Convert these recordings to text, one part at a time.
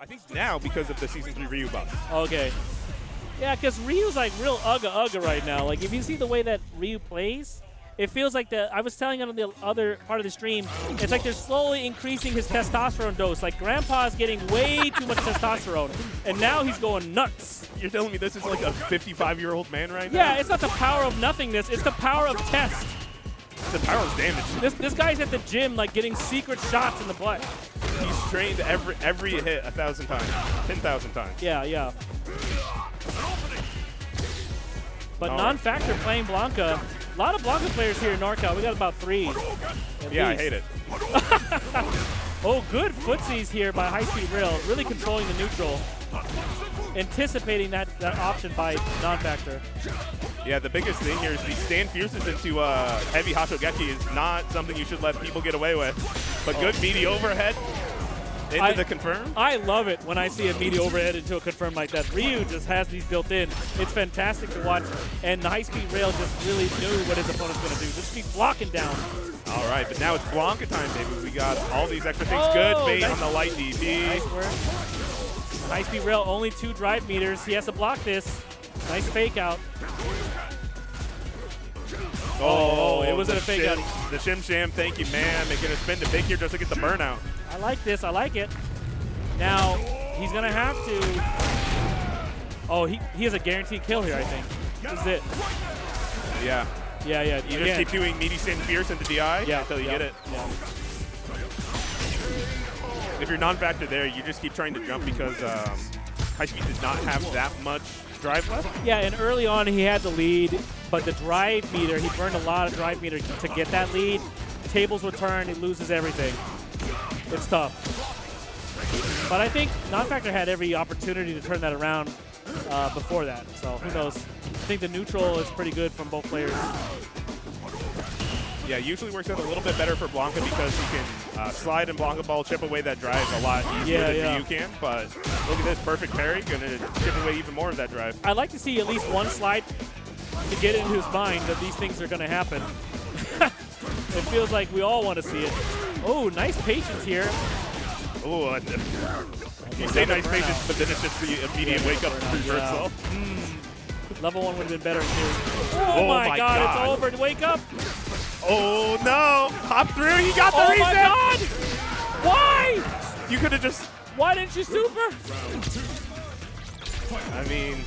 I think now because of the Season 3 Ryu buff. Okay. Yeah, because Ryu's like real ugga right now. Like if you see the way that Ryu plays, it feels like I was telling you on the other part of the stream, it's like they're slowly increasing his testosterone dose. Like Grandpa's getting way too much testosterone, and now he's going nuts. You're telling me this is like a 55-year-old man right now? Yeah, it's not the power of nothingness, it's the power of test. It's the power of damage. This guy's at the gym like getting secret shots in the butt. He's trained every hit 1,000 times, 10,000 times. Yeah, yeah. But NonFactor playing Blanca. A lot of Blanca players here in NorCal. We got about 3. Yeah, I hate it. Oh, good footsies here by HighSpeedRail. Really controlling the neutral. Anticipating that option by NonFactor. Yeah, the biggest thing here is the stand fierces into heavy Hashogeki is not something you should let people get away with. But good meaty overhead into the confirm. I love it when I see a meaty overhead into a confirm like that. Ryu just has these built in. It's fantastic to watch. And the HighSpeedRail just really knew what his opponent's going to do. Just keep blocking down. All right, but now it's Blanca time, baby. We got all these extra things. Good bait on the light DP. Nice work. HighSpeedRail only 2 drive meters. He has to block this. Nice fake out. Oh, it wasn't a fake out. The Shim Sham, thank you, man. Making a spin to fake here just to get the burnout. I like this. I like it. Now, he's going to have to. Oh, he has a guaranteed kill here, I think. This is it. Yeah. Yeah, yeah. You just keep doing meaty stand fierce into DI until you get it. Yeah. If you're NonFactor there, you just keep trying to jump because HighSpeed did not have that much drive left. Yeah, and early on he had the lead, but the drive meter, he burned a lot of drive meter to get that lead. Tables would turn, he loses everything. It's tough. But I think NonFactor had every opportunity to turn that around before that, so who knows. I think the neutral is pretty good from both players. Yeah, usually works out a little bit better for Blanca because he can slide and Blanca ball chip away that drive a lot easier than you can. But look at this perfect parry, going to chip away even more of that drive. I'd like to see at least one slide to get into his mind that these things are going to happen. It feels like we all want to see it. Oh, nice patience here. Oh, you say nice patience, but then it's just the immediate wake up reversal. Level 1 would have been better too. Oh my God, it's over. Wake up. Oh no! Hop through, you got the reset! Oh my God! Why? You could have just... Why didn't you super? I mean,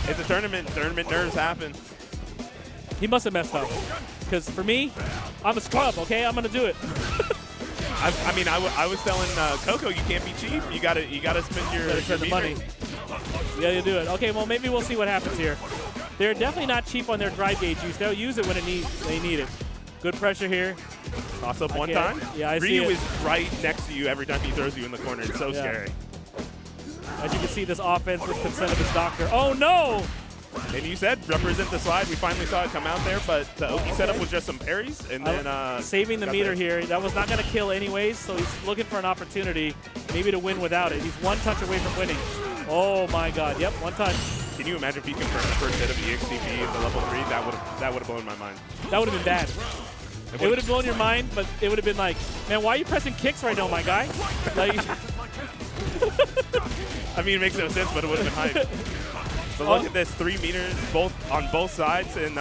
it's a tournament. Tournament nerves happen. He must have messed up. Because for me, I'm a scrub, okay? I'm going to do it. I mean, I was telling Coco, you can't be cheap. You gotta spend your money. Yeah, you do it. Okay, well, maybe we'll see what happens here. They're definitely not cheap on their drive gauge use. They'll use it when they need it. Good pressure here. Toss up one time. Yeah, I see it. Ryu is right next to you every time he throws you in the corner. It's so scary. As you can see, this offense with consent of his doctor. Oh, no! And you said represent the slide. We finally saw it come out there, but the Oki setup was just some parries. And then saving the meter here. That was not going to kill anyways, so he's looking for an opportunity maybe to win without it. He's one touch away from winning. Oh, my God. Yep, one touch. Can you imagine if he confirmed the first hit of EXTP in the level 3? That would have blown my mind. That would have been bad. It would have blown your mind, but it would have been like, man, why are you pressing kicks right now, my guy? Like, I mean, it makes no sense, but it would have been hype. But look at this, 3 meters on both sides, and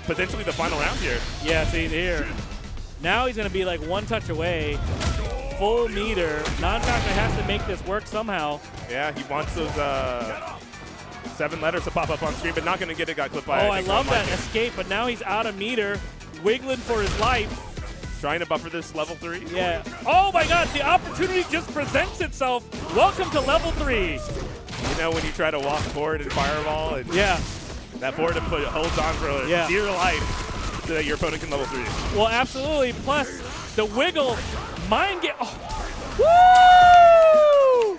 potentially the final round here. Yeah, see here. Now he's going to be like one touch away. Full meter. NonFactor has to make this work somehow. Yeah, he wants those 7 letters to pop up on screen, but not going to get it. Got clipped by. Oh, I love that escape, but now he's out of meter, wiggling for his life. Trying to buffer this level 3. Yeah. Oh my God, the opportunity just presents itself. Welcome to level 3. You know when you try to walk forward and fireball, and that forward input holds on for dear life so that your opponent can level 3. Well, absolutely. Plus the wiggle, mind get. Oh. Woo!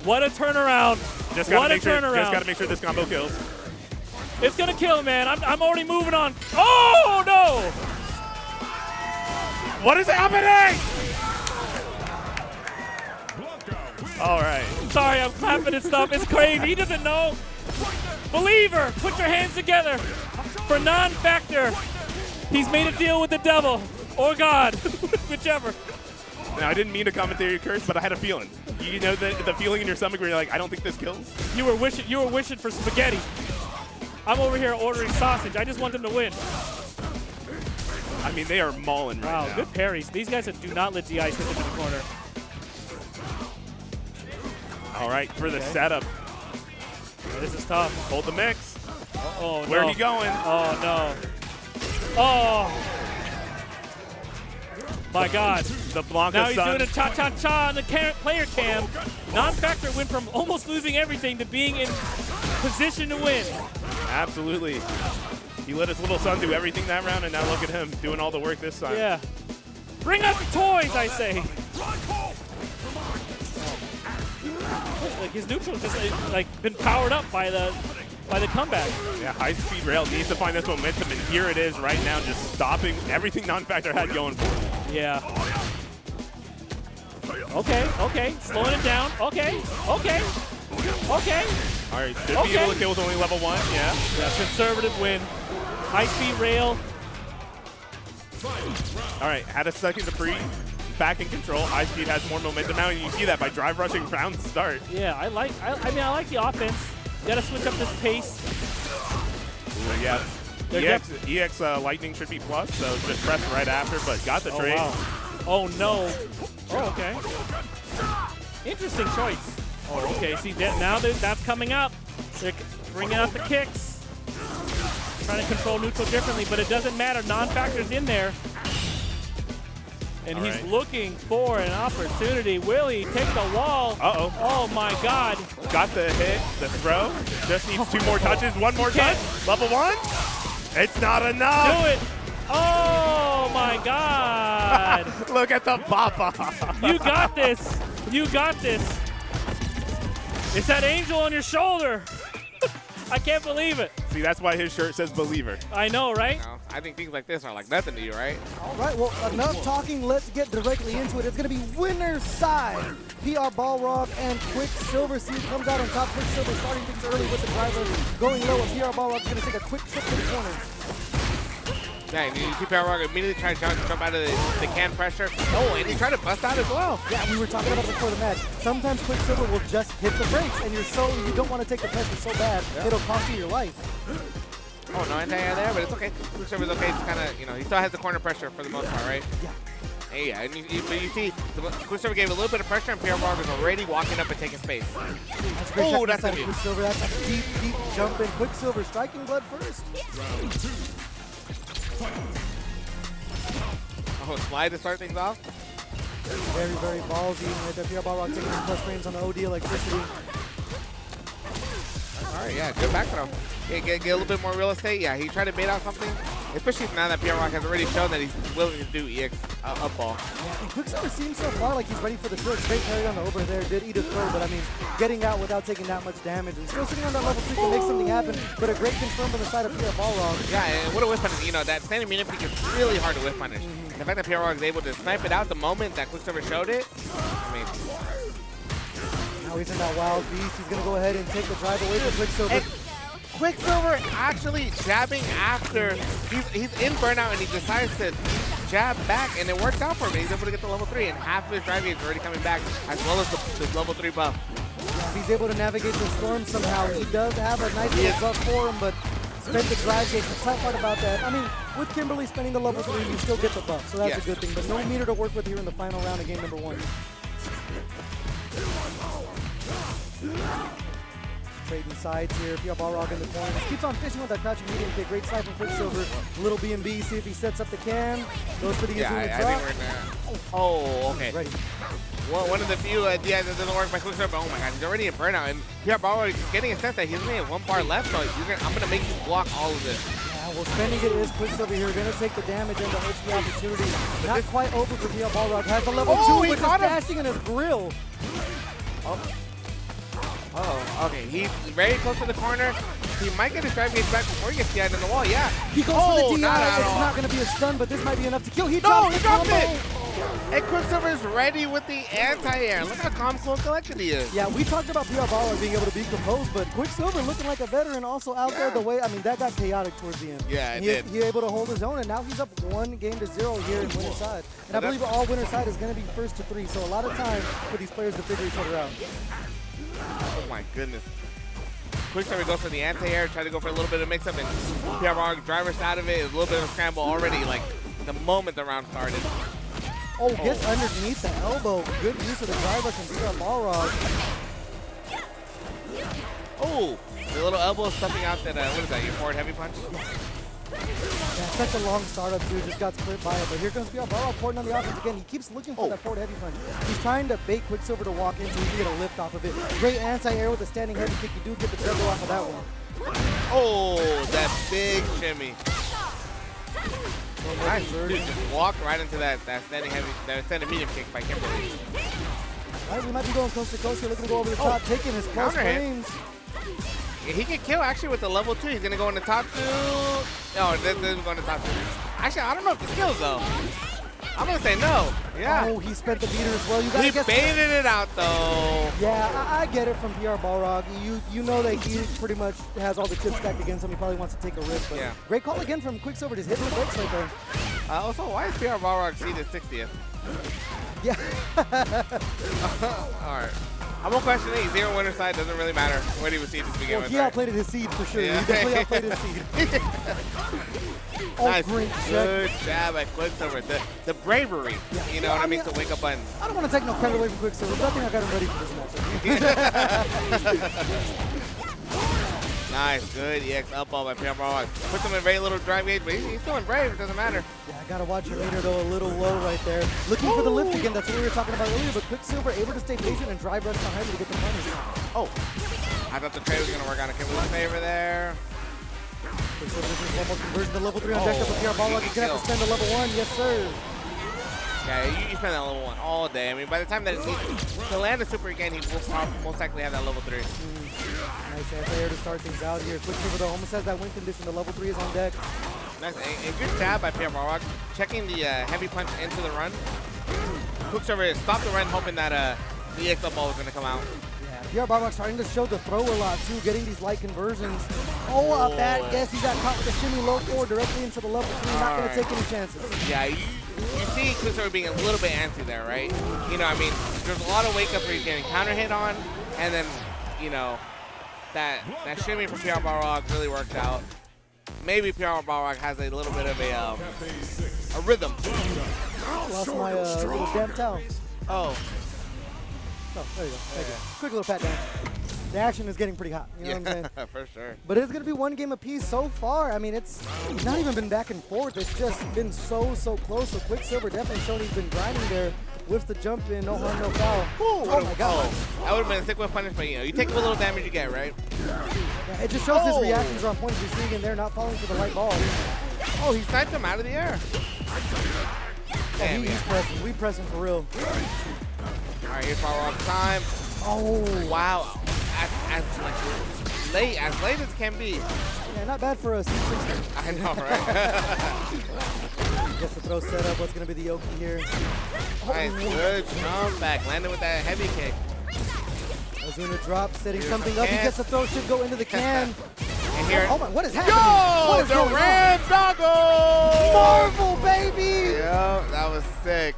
What a turnaround! Just gotta make sure this combo kills. It's gonna kill, man. I'm already moving on. Oh no! What is happening? All right. Sorry, I'm clapping and stuff. It's crazy. He doesn't know. Believer, put your hands together for NonFactor. He's made a deal with the devil or God, whichever. Now, I didn't mean to commentary your curse, but I had a feeling. You know the feeling in your stomach where you're like, I don't think this kills. You were wishing for spaghetti. I'm over here ordering sausage. I just want them to win. I mean, they are mauling right now. Wow, good parries. These guys that do not let GI sit into the corner. All right, for the setup. This is tough. Hold the mix. Oh, Where no. he going? Oh, no. Oh. My God. The Blanca Now he's Sun. doing a cha-cha-cha on the player cam. NonFactor went from almost losing everything to being in position to win. Absolutely. He let his little son do everything that round, and now look at him doing all the work this time. Yeah. Bring out the toys, I say. Like his neutral just like been powered up by the comeback. Yeah, HighSpeedRail needs to find this momentum, and here it is right now, just stopping everything NonFactor had going for him. Yeah. Okay. Slowing it down. Okay. All right, should be able to kill with only level 1, yeah. Yeah, conservative win. HighSpeedRail. All right, had a second to breathe. Back in control. HighSpeed has more momentum now, and you see that by drive rushing round start. Yeah, I like the offense. You gotta switch up this pace. Ooh, yeah. EX Lightning should be plus, so just press right after, but got the trade. Wow. Oh, no. Oh, okay. Interesting choice. Oh, okay. See, now that's coming up. They're bringing out the kicks. Trying to control neutral differently, but it doesn't matter. NonFactor's in there. And he's looking for an opportunity. Will he take the wall? Uh-oh. Oh, my God. Got the hit, the throw. Just needs 2 more touches, 1 more touch. Level 1. It's not enough. Do it. Oh, my God. Look at the papa. You got this. You got this. It's that angel on your shoulder. I can't believe it. See, that's why his shirt says believer. I know, right? No, I think things like this are like nothing to you, right? All right, well, enough talking. Let's get directly into it. It's going to be winner's side. PRBalrog and Quiksilver. See who comes out on top. Quiksilver starting things early with the driver going low, and PRBalrog is going to take a quick trip to the corner. Yeah, and you see PRBalrog immediately trying to jump out of the can pressure. Oh, and he's trying to bust out as well. Yeah, we were talking about it before the match. Sometimes Quiksilver will just hit the brakes, and you don't want to take the pressure so bad, it'll cost you your life. Oh, no anti-air there, but it's okay. Quiksilver's okay. It's kind of, he still has the corner pressure for the most part, right? Yeah. And yeah, and but you see, Quiksilver gave a little bit of pressure, and PRBalrog is already walking up and taking space. That's a great Oh, shot that's inside of Quiksilver. That's a deep, deep jump in. Quiksilver striking blood first. Oh, slide to start things off. Very, very ballsy. Right there, PRBalrog taking his plus frames on the OD electricity. All right, yeah, good back throw. Yeah, get a little bit more real estate. Yeah, he tried to bait out something, especially now that PRBalrog has already shown that he's willing to do EX up ball. Yeah, and Quiksilver seems so far like he's ready for the throw. Straight parry on the over there. Did eat a throw, but I mean, getting out without taking that much damage and still sitting on that level 3 to make something happen. But a great confirm on the side of PRBalrog. Yeah, and what a whiff punish. That standing mean peak is really hard to whiff punish. The fact that PRBalrog is able to snipe it out the moment that Quiksilver showed it, I mean. Now he's in that wild beast. He's going to go ahead and take the drive away from Quiksilver. And Quiksilver actually jabbing after. He's in burnout and he decides to jab back, and it worked out for him. He's able to get to level 3, and half of his drive is already coming back, as well as the level 3 buff. Yeah, he's able to navigate the storm somehow. He does have a nice little buff for him, but spend the drive gauge. The tough part about that, I mean, with Kimberly spending the level 3, you still get the buff, so that's a good thing. But no meter to work with here in the final round of game number 1. Trading sides here. PRBalrog in the corner. Just keeps on fishing with that crouching medium kick. Great slide from Quiksilver. Little B&B. See if he sets up the can. Goes for the Izumi I drop. think we're gonna. Oh, okay. Ready. Well, one of the few DIs that doesn't work by Quiksilver, but oh my god, he's already in burnout. And PRBalrog is getting a sense that he's only at 1 bar left, so I'm going to make you block all of this. Yeah, well, spending it is Quiksilver here. Going to take the damage and the HP opportunity. Not quite over for PRBalrog. Has the level 2, which is dashing in his grill. Oh, okay. He's very close to the corner. He might get his drive gauge back before he gets DI'd in the wall. Yeah. He goes for the DI. Not It's not going to be a stun, but this might be enough to kill. He dropped it. And Quicksilver is ready with the anti-air. Look how calm, cool, and collected he is. Yeah, we talked about PRBalrog being able to be composed, but Quiksilver looking like a veteran also out there the way, I mean, that got chaotic towards the end. Yeah, it he, did. He able to hold his own, and now he's up 1-0 here in winner side. And I believe all winner side is going to be 1st to 3, so a lot of time for these players to figure each other out. Oh my goodness. Quicksilver goes for the anti-air, try to go for a little bit of mix-up, and PRBalrog drivers out of it. A little bit of a scramble already, like the moment the round started. Oh, gets underneath the elbow. Good use of the driver from PRBalrog. Oh, the little elbow stuffing out that, what is that, your forward heavy punch? Yeah, such a long startup too, just got split by it. But here comes PRBalrog porting on the offense again. He keeps looking for that forward heavy punch. He's trying to bait Quiksilver to walk in so he can get a lift off of it. Great anti-air with a standing heavy kick. You do get the juggle off of that one. Oh, that big shimmy. Nice, dude, just walked right into that standing heavy, that standing medium kick by Kimberly. All right, we might be going coast to coast here, looking to go over the top, taking his close frames. Yeah, he can kill actually with the level 2. He's gonna go in the top 2. No, this is going to top 2. Actually, I don't know if the skills though. I'm gonna say no. Yeah. Oh, he spent the meter as well. You gotta He baited it out though. Yeah, I get it from PRBalrog. You know that he pretty much has all the chips stacked against him. He probably wants to take a risk. But yeah. Great call again from Quiksilver, just hitting the brakes right there. Also, why is PRBalrog seeded 60th? Yeah. All right. I'm gonna question it. 0 winner side, doesn't really matter when he was seeded to begin Well, with. he outplayed his seed for sure. Yeah. He definitely outplayed his seed. Oh, nice. great Good jab at Quiksilver. The bravery, you know what I mean, to wake up buttons. I don't want to take no credit away from Quiksilver, but I think I got him ready for this matchup. Nice, good EX up ball by PRBalrog. Puts him in very little drive gauge, but he's still in brave, it doesn't matter. Yeah, I gotta watch your meter though a little low right there. Looking for the lift again, that's what we were talking about earlier, but Quiksilver able to stay patient and drive rush behind him to get the punish. Oh, I thought the trade was gonna work out in Kimberly's favor there. Quiksilver just one more conversion to level 3 on deck up with PRBalrog. He's gonna have to spend a level 1, yes sir. Yeah, you spend that level 1 all day. I mean, by the time that it needs to land a super again, he will most likely have that level 3. Nice anti-air to start things out here. Quiksilver though almost has that win condition. The level 3 is on deck. Nice, a good jab by PRBalrog, checking the heavy punch into the run. Quiksilver stopped the run, hoping that the EX up ball was going to come out. Yeah, PRBalrog starting to show the throw a lot too, getting these light conversions. Oh, a bad guess. He got caught with a shimmy low forward directly into the level 3. Not going to take any chances. Yeah, you see Quiksilver being a little bit antsy there, right? You know, I mean, there's a lot of wake up where he's getting counter hit on, and then, you know, that shimmy from PRBalrog really worked out. Maybe PRBalrog has a little bit of a rhythm. Lost my little damn towel. Oh. Oh, there you go. Thank you. Quick little pat down. The action is getting pretty hot. You know what I'm saying? For sure. But it's going to be one game apiece so far. I mean, it's not even been back and forth. It's just been so close. So Quiksilver definitely showing he's been grinding there with the jump in. No harm, no foul. Oh, my God. That would have been a sick with punish, but, you know, you take a little damage you get, right? Yeah, it just shows his reactions are on point. You're seeing him there not falling for the light ball. Oh, he sniped him out of the air. Damn, he's pressing. We pressing for real. All right, here's PRBalrog time. Oh, wow. As late as can be. Yeah, not bad for us. I know, right? Gets the throw set up. What's going to be the Oki here? Nice, good comeback. Landed with that heavy kick. Ozuna drop, setting something up. He gets the throw, should go into the can. And here, oh my, what is happening? Yo, what is the red doggo! Marvel, baby! Yeah, that was sick.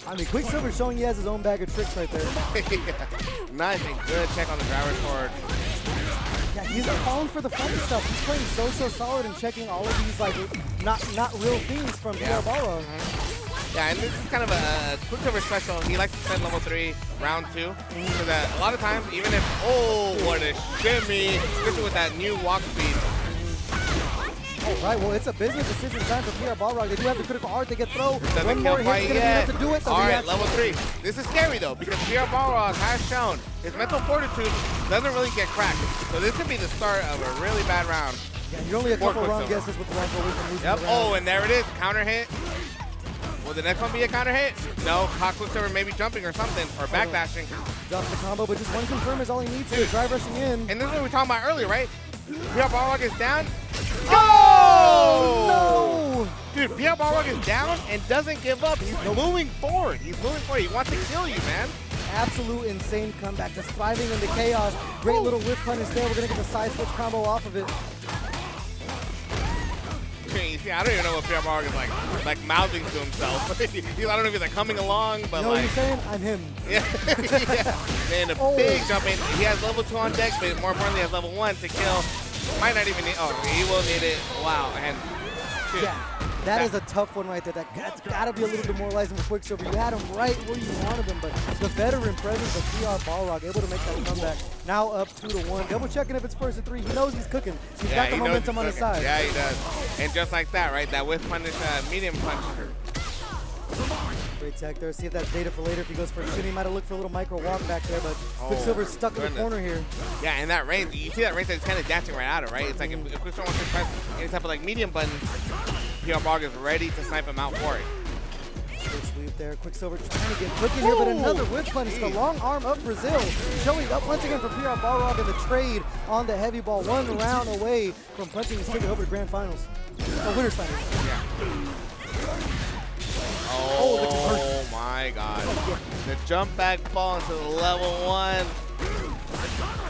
I mean, Quiksilver showing he has his own bag of tricks right there. Yeah. Nice and good check on the driver's forward. Yeah, he's falling for the funny stuff. He's playing so solid and checking all of these like not real things from PRBalrog. Yeah, and this is kind of a Quiksilver special. He likes to spend level 3, round 2. So that a lot of times, even if, oh, what a shimmy, especially with that new walk speed. All right, well, it's a business decision time for PRBalrog. They do have the critical art. They get throw. One more hit, gonna be enough to do it. All right, level 3. This is scary, though, because PRBalrog has shown his mental fortitude doesn't really get cracked. So this could be the start of a really bad round. Yeah, you're only a couple wrong guesses with the one goal from losing Yep. the round. Oh, and there it is. Counter hit. Will the next one be a counter hit? No. Quiksilver maybe jumping or something, or backdashing. Drops the combo, but just one confirm is all he needs to drive rushing in. And this is what we were talking about earlier, right? PRBalrog is down. Oh, no! Dude, PRBalrog is down and doesn't give up. He's moving forward. He's moving forward. He wants to kill you, man. Absolute insane comeback. Just thriving in the chaos. Great little whip punish there. We're going to get the side switch combo off of it. You see, I don't even know what PRBalrog is like mouthing to himself. I don't know if he's like coming along, but you know what you're saying? I'm him. Yeah. Yeah. Man, a big jump in. He has level 2 on deck, but more importantly, he has level 1 to kill. Might not even need, he will need it. Wow, and dude, yeah, that is a tough one right there. That's got to be a little demoralizing for Quiksilver. You had him right where you wanted him, but the veteran presence of PRBalrog able to make that comeback. Now up 2-1. Double checking if it's first and 3. He knows he's cooking. He's got the momentum on his side. Yeah, he does. And just like that, right? That whiff punish, medium punch. Great tech there. See if that's data for later. If he goes for a chin, he might have looked for a little micro walk back there, but Quiksilver's stuck in the corner here. Yeah, and that range, you see that range that's kind of dancing right out of, right? It's like if Quiksilver wants to press any type of like medium button, PRBalrog is ready to snipe him out for it. Good sweep there. Quiksilver trying to get quick in here, but another whip punish. The long arm of Brazil showing up once again for PRBalrog in the trade on the heavy ball. 1 round away from punching his ticket over to grand finals. Or winners finals. Yeah. Oh my God. The jump back fall into the level 1.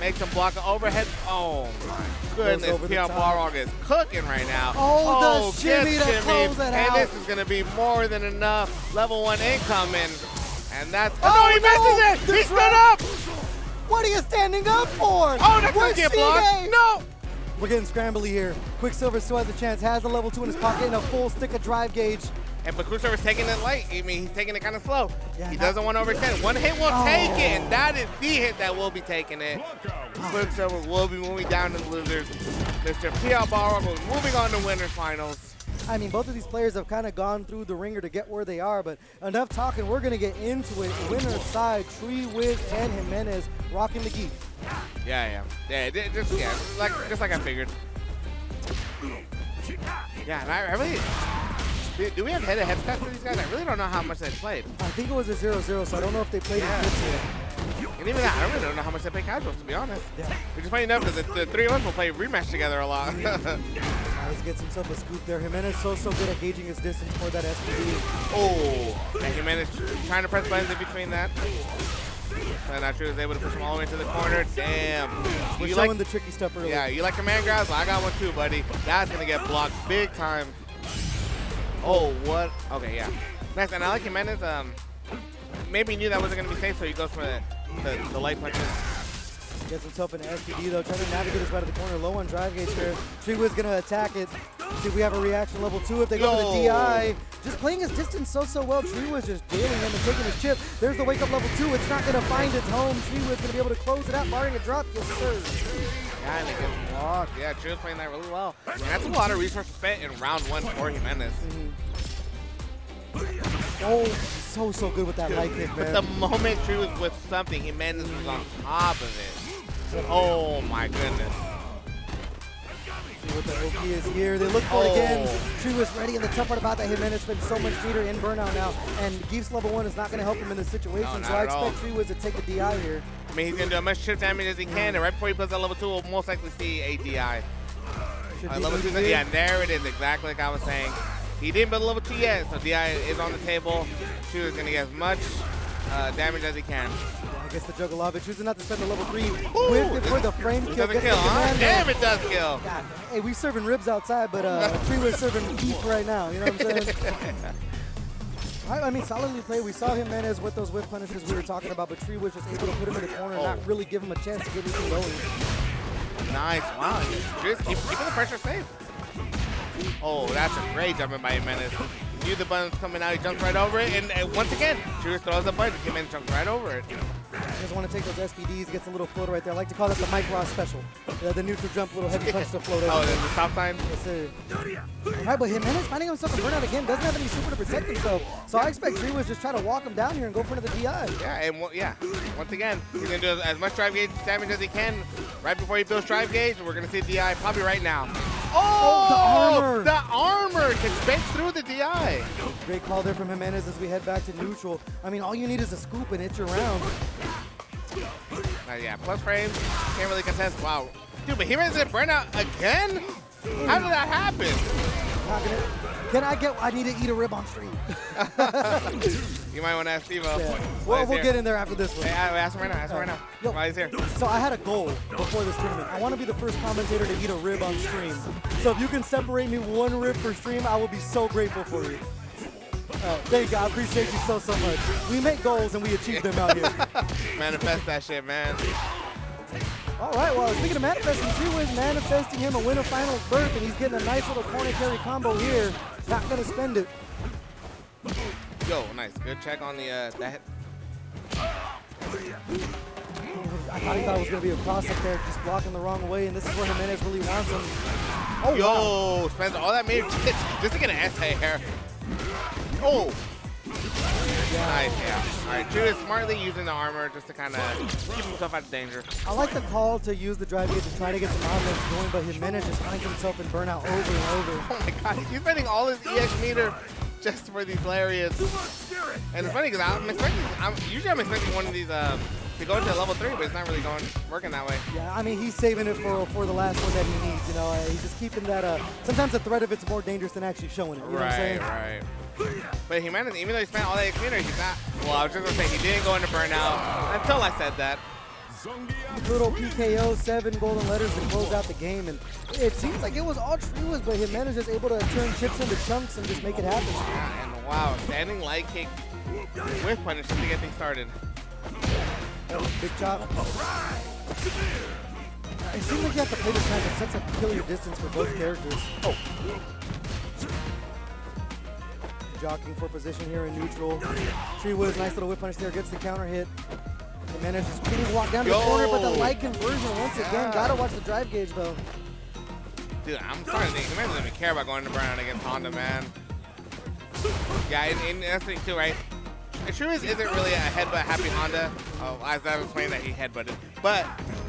Makes him block an overhead. Oh my goodness. PRBalrog is cooking right now. Oh, the shimmy to close it out. And this is going to be more than enough. Level 1 incoming. And that's. Oh, no, he misses it. He stood up. What are you standing up for? Oh, that's going to get blocked. No. We're getting scrambly here. Quiksilver still has a chance. Has the level 2 in his pocket and a full stick of drive gauge. And but Quiksilver's taking it light. I mean, he's taking it kind of slow. Yeah, he doesn't want to overextend. One hit will take it, and that is the hit that will be taking it. Quiksilver will be moving down to the losers. Mr. PRBalrog will be moving on to winners finals. I mean, both of these players have kind of gone through the ringer to get where they are, but enough talking. We're going to get into it. Winner's side, TreeWiz and Jimenez rocking the gi. Yeah, just like I figured. Yeah, and I really. Do we have head-to-head stats for these guys? I really don't know how much they played. I think it was a 0-0, so I don't know if they played in FITS yet. And even that, I really don't know how much they play casuals, to be honest. Yeah. Which is funny enough, because the 3 of us will play rematch together a lot. Let's get himself a scoop there. Jimenez so good at gauging his distance for that SPD. Oh, and Jimenez trying to press buttons in between that. And now TreeWiz is able to push him all the way to the corner. Damn. We're showing the tricky stuff early. Yeah, you like command grabs? Well, I got one too, buddy. That's going to get blocked big time. Oh, what? Okay, yeah. Nice, and I like Jimenez. Maybe knew that wasn't going to be safe, so he goes for the light punches. Gets himself an SPD, though, trying to navigate his right of the corner. Low on drive gauge here. TreeWiz going to attack it. See if we have a reaction level 2 if they go for the DI. Just playing his distance so well. TreeWiz just jailing him and taking his chip. There's the wake-up level 2. It's not going to find its home. TreeWiz going to be able to close it out, barring a drop. Yes, sir. Yeah, and it gets blocked. Yeah, TreeWiz playing that really well. And that's a lot of resources spent in round 1 for Jimenez. Oh, so good with that light kick, man. But the moment TreeWiz with something, Jimenez was on top of it. Oh my goodness. See what the OP is here. They look for it again. TreeWiz ready, and the tough part about that, Jimenez spent so much meter in burnout now, and Geef's level 1 is not going to help him in this situation, No, so I expect TreeWiz to take the DI here. I mean, he's going to do as much chip damage as he can, and right before he puts that level 2, we'll most likely see a DI. Level 2, yeah, and there it is, exactly like I was saying. He didn't build a level 2 yet, so DI is on the table. TreeWiz is going to get as much damage as he can. I guess the Juggalovic choosing not to spend the level 3 with it for the frame kill. Doesn't kill, huh? Damn, it does kill. God, hey, we serving ribs outside, but TreeWiz serving beef right now. You know what I'm saying? I mean, solidly played. We saw Jimenez with those whip punishes we were talking about, but TreeWiz just able to put him in the corner and not really give him a chance to get anything going. Nice. Wow. Just keeping the pressure safe. Oh, that's a great jump in by Jimenez. He knew the button's coming out. He jumps right over it. And once again, TreeWiz throws the button. Jimenez jumps right over it. Just want to take those SPDs, gets a little floater right there. I like to call that the Mike Ross special. The neutral jump, little heavy punch to float over. Oh, there's the stop sign? Yes, sir. All right, but Jimenez finding himself in burnout again. Doesn't have any super to protect himself. So I expect TreeWiz just try to walk him down here and go for another DI. Yeah, and once again, he's going to do as much drive gauge damage as he can right before he builds drive gauge. We're going to see DI probably right now. Oh, the armor! The armor can spin through the DI. Great call there from Jimenez as we head back to neutral. I mean, all you need is a scoop and it's your round. Yeah, plus frames, can't really contest. Wow. Dude, but Jimenez did burnout again? How did that happen? I need to eat a rib on stream. You might want to ask Steve-O. Yeah. Well, we'll get in there after this one. Hey, ask him right now. Ask him right now. Yo, While he's here. So I had a goal before this tournament. I want to be the first commentator to eat a rib on stream. So if you can separate me one rib per stream, I will be so grateful for you. Thank you. I appreciate you so much. We make goals and we achieve them out here. Manifest that shit, man. All right, well, speaking of manifesting, TreeWiz manifesting him a winner finals berth, and he's getting a nice little corner carry combo here. Not going to spend it. Yo, nice. Good check on the that. I thought it was going to be a cross-up there, just blocking the wrong way, and this is where Jimenez really wants him. Oh, yo, wow. spends all that major just to get an anti-air. Oh. Yeah. Nice, yeah. All right, TreeWiz smartly using the armor just to kind of keep himself out of danger. I like the call to use the drive gauge to try to get some offense going, but Jimenez just finds himself in burnout over and over. Oh my god, he's spending all his EX meter just for these lariats. And it's funny because I'm expecting one of these to go into level 3, but it's not really working that way. Yeah, I mean, he's saving it for the last one that he needs, you know. He's just keeping that, sometimes the threat of it's more dangerous than actually showing it, you know what I'm saying? Right. But Jimenez, even though he spent all that XP, he's not, well, I was just going to say, he didn't go into burnout until I said that. Little PKO, 7 golden letters to close out the game, and it seems like it was all TreeWiz, but Jimenez just able to turn chips into chunks and just make it happen. Yeah, and wow, standing light kick with punish just to get things started. Big chop. It seems like you have to play this match at such a peculiar distance for both characters. Oh. Jockeying for position here in neutral. TreeWiz, nice little whip punish there, gets the counter hit. Jimenez just getting walked down to the corner, but the light conversion once again. Gotta watch the drive gauge though. Dude, I'm starting to think Jimenez doesn't even care about going to burnout against Honda, man. Yeah, and that's the thing too, right? TreeWiz isn't really a headbutt happy Honda. Oh, as I was explaining that he headbutted. But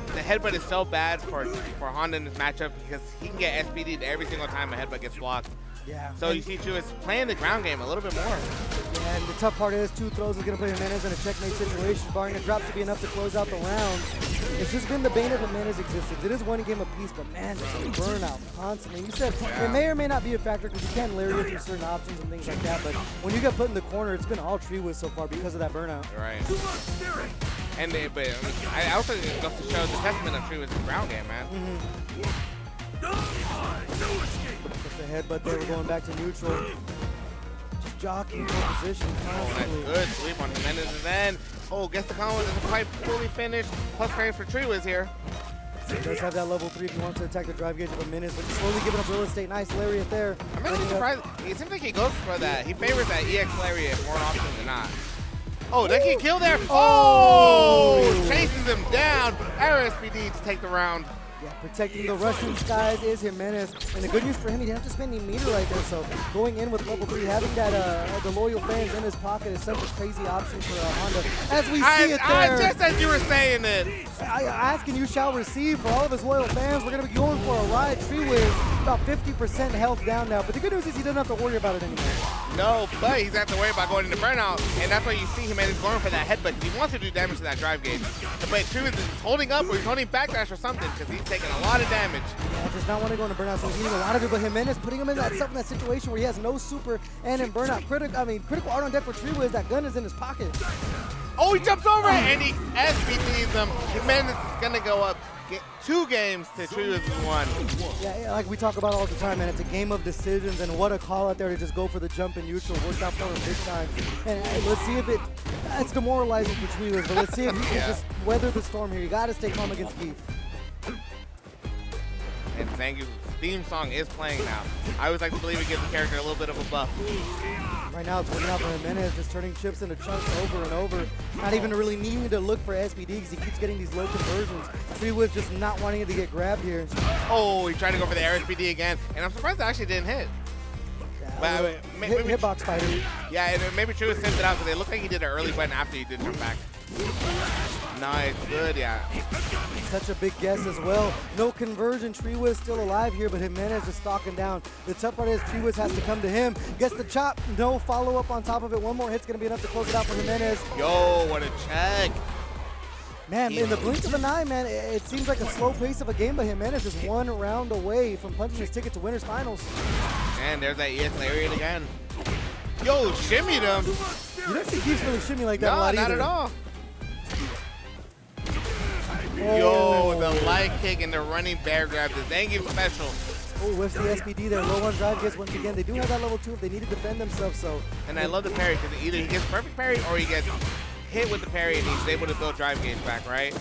the headbutt is so bad for Honda in this matchup because he can get SPD'd every single time a headbutt gets blocked. Yeah. So you see TreeWiz playing the ground game a little bit more. Yeah, and the tough part is 2 throws is going to put Jimenez in a checkmate situation. Barring a drop to be enough to close out the round. It's just been the bane of Jimenez's existence. It is one game apiece, but man, just a burnout constantly. You said it may or may not be a factor because you can lariat through certain options and things like that, but when you get put in the corner, it's been all TreeWiz so far because of that burnout. Right. And but I also think it goes to show the testament of TreeWiz's ground game, man. Just a headbutt there, we're going back to neutral. Just jockeying for position constantly. Oh, nice. Good sweep on Jimenez, and then, gets the combo, doesn't quite fully finish. Plus frames for TreeWiz here. He does have that level 3 if he wants to attack the drive gauge of Jimenez, but he's slowly giving up real estate. Nice lariat there. I'm actually surprised. It seems like he goes for that. He favors that EX lariat more often than not. Oh, that can kill there. Oh! Chases him down. RSPD to take the round. Yeah, protecting the Russian skies is Jimenez. And the good news for him, he didn't have to spend any meter right there. So going in with level 3, having that the loyal fans in his pocket is such a crazy option for Honda. As we see it there. Just as you were saying it. I ask and you shall receive for all of his loyal fans. We're going to be going for a ride. TreeWiz about 50% health down now. But the good news is he doesn't have to worry about it anymore. No, but he's have to worry about going into burnout. And that's why you see him going for that headbutt. He wants to do damage to that drive gauge. But TreeWiz is holding up or he's holding backdash or something because he's taking a lot of damage. Yeah, does not want to go into burnout, so he's eating a lot of it, but Jimenez putting him in that situation where he has no super and in burnout. Critical art on deck for TreeWiz. That gun is in his pocket. Oh, he jumps over it and he SPDs him. Jimenez is going to go up. Get 2 games to TreeWiz 1. Yeah, like we talk about all the time, man. It's a game of decisions, and what a call out there to just go for the jump in neutral. Worked out for him big time. And let's see if it's demoralizing for TreeWiz, but let's see if he can just weather the storm here. You got to stay calm against Keith. And thank you. Theme song is playing now. I always like to believe it gives the character a little bit of a buff. Right now it's working out for Jimenez, just turning chips into chunks over and over. Not even really needing to look for SPD because he keeps getting these low conversions. TreeWiz just not wanting it to get grabbed here. Oh, he tried to go for the RSPD again, and I'm surprised it actually didn't hit. Yeah, maybe hitbox fighter. Yeah, and maybe TreeWiz sent it out because it looked like he did an early button after he did jump back. Nice, good, yeah. Such a big guess as well. No conversion, TreeWiz still alive here, but Jimenez is stalking down. The tough part is TreeWiz has to come to him. Gets the chop, no follow-up on top of it. One more hit's gonna be enough to close it out for Jimenez. Yo, what a check. Man, in the blink of an eye, man, it seems like a slow pace of a game, but Jimenez is 1 round away from punching his ticket to winners finals. And there's that ES lariat again. Yo, shimmied him. You don't see Keeps really shimmy like that a No, lot not either. at all. Oh. Yo, the light kick and the running bear grab. The Zangief special. Oh, whiffs the SPD there. Low on drive gets once again. They do have that level 2 if they need to defend themselves, so. And I love the parry because either he gets perfect parry or he gets hit with the parry and he's able to build drive gauge back, right?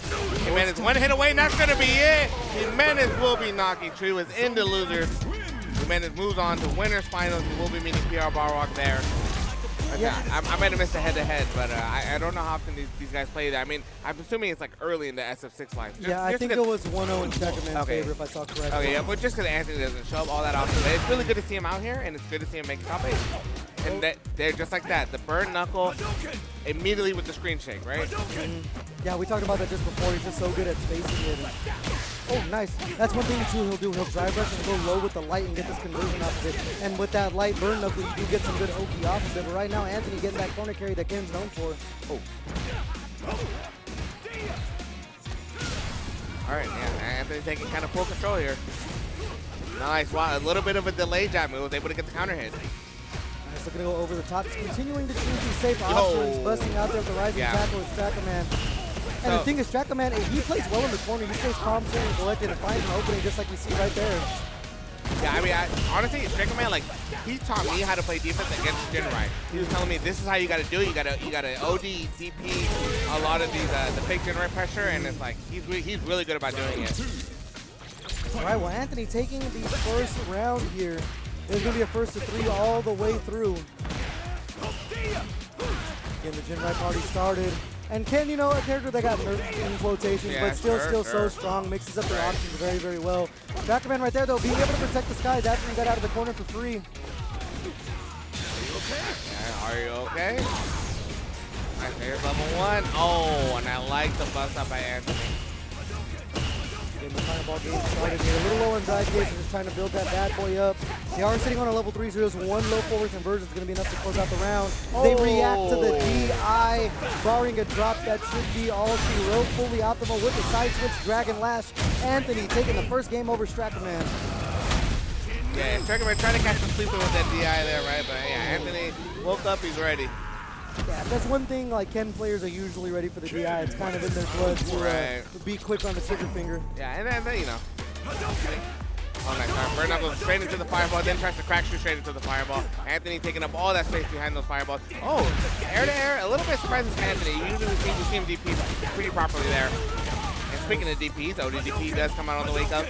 Jimenez one hit away, and that's going to be it. Jimenez will be knocking TreeWiz into losers. Jimenez moves on to winners finals. We will be meeting PRBalrog there. Yeah, I might have missed a head-to-head, but I don't know how often these guys play that. I mean, I'm assuming it's like early in the SF6 life. Yeah, I think it was 1-0 in Strakaman's favor, if I saw correctly. Okay, yeah, but just because Antony doesn't show up all that often. But it's really good to see him out here, and it's good to see him make top 8. And they're just like that. The burn knuckle immediately with the screen shake, right? Yeah, we talked about that just before. He's just so good at spacing it. Oh, nice. That's one thing too he'll do. He'll drive rush and go low with the light and get this conversion off of it. And with that light burn knuckle, you do get some good OP off of it. But right now, Antony getting that corner carry that Ken's known for. Oh. All right, yeah, Antony taking kind of full control here. Nice, wow, a little bit of a delay jab move. Was able to get the counter hit. Nice, looking to go over the top. Just continuing to choose these safe options. Busting out there with the rising tackle with Strakaman. And the thing is, Strakaman, he plays well in the corner. He stays calm, staying collected, and finds an opening just like you see right there. Yeah, I mean, honestly, Strakaman, like, he taught me how to play defense against Jinrai. He was telling me this is how you got to do it. You got to OD, DP, a lot of these the fake Jinrai pressure, and it's like he's really good about doing it. All right, well, Antony taking the first round here. There's going to be a first to 3 all the way through. Again, the Jinrai party started. And Ken, you know, a character that got nerfed in quotations, but still so strong, mixes up their options very, very well. Strakaman right there, though, being able to protect the skies after he got out of the corner for free. Are you okay? Nice, there's level 1. Oh, and I like the bust up by Antony. Getting the fireball game started here. A little low on drive gauge, just trying to build that bad boy up. They are sitting on a level 3, so there's one low forward conversion is going to be enough to close out the round. They react to the DI, barring a drop that should be all she wrote. Fully optimal with the side switch, Dragon Lash. Antony taking the first game over Strakaman. Yeah, Strakaman trying to catch him sleeping with that DI there, right? But yeah, Antony woke up, he's ready. Yeah, that's one thing, like, Ken players are usually ready for the DI. It's kind of in their blood to be quick on the trigger finger. Yeah, and then you know. Oh, nice. Right, burn knuckle straight into the fireball, then tries to crack shoot straight into the fireball. Antony taking up all that space behind those fireballs. Oh, air to air, a little bit surprised with Antony. Usually we see him DP pretty properly there. And speaking of DPs, ODDP does come out on the wake up.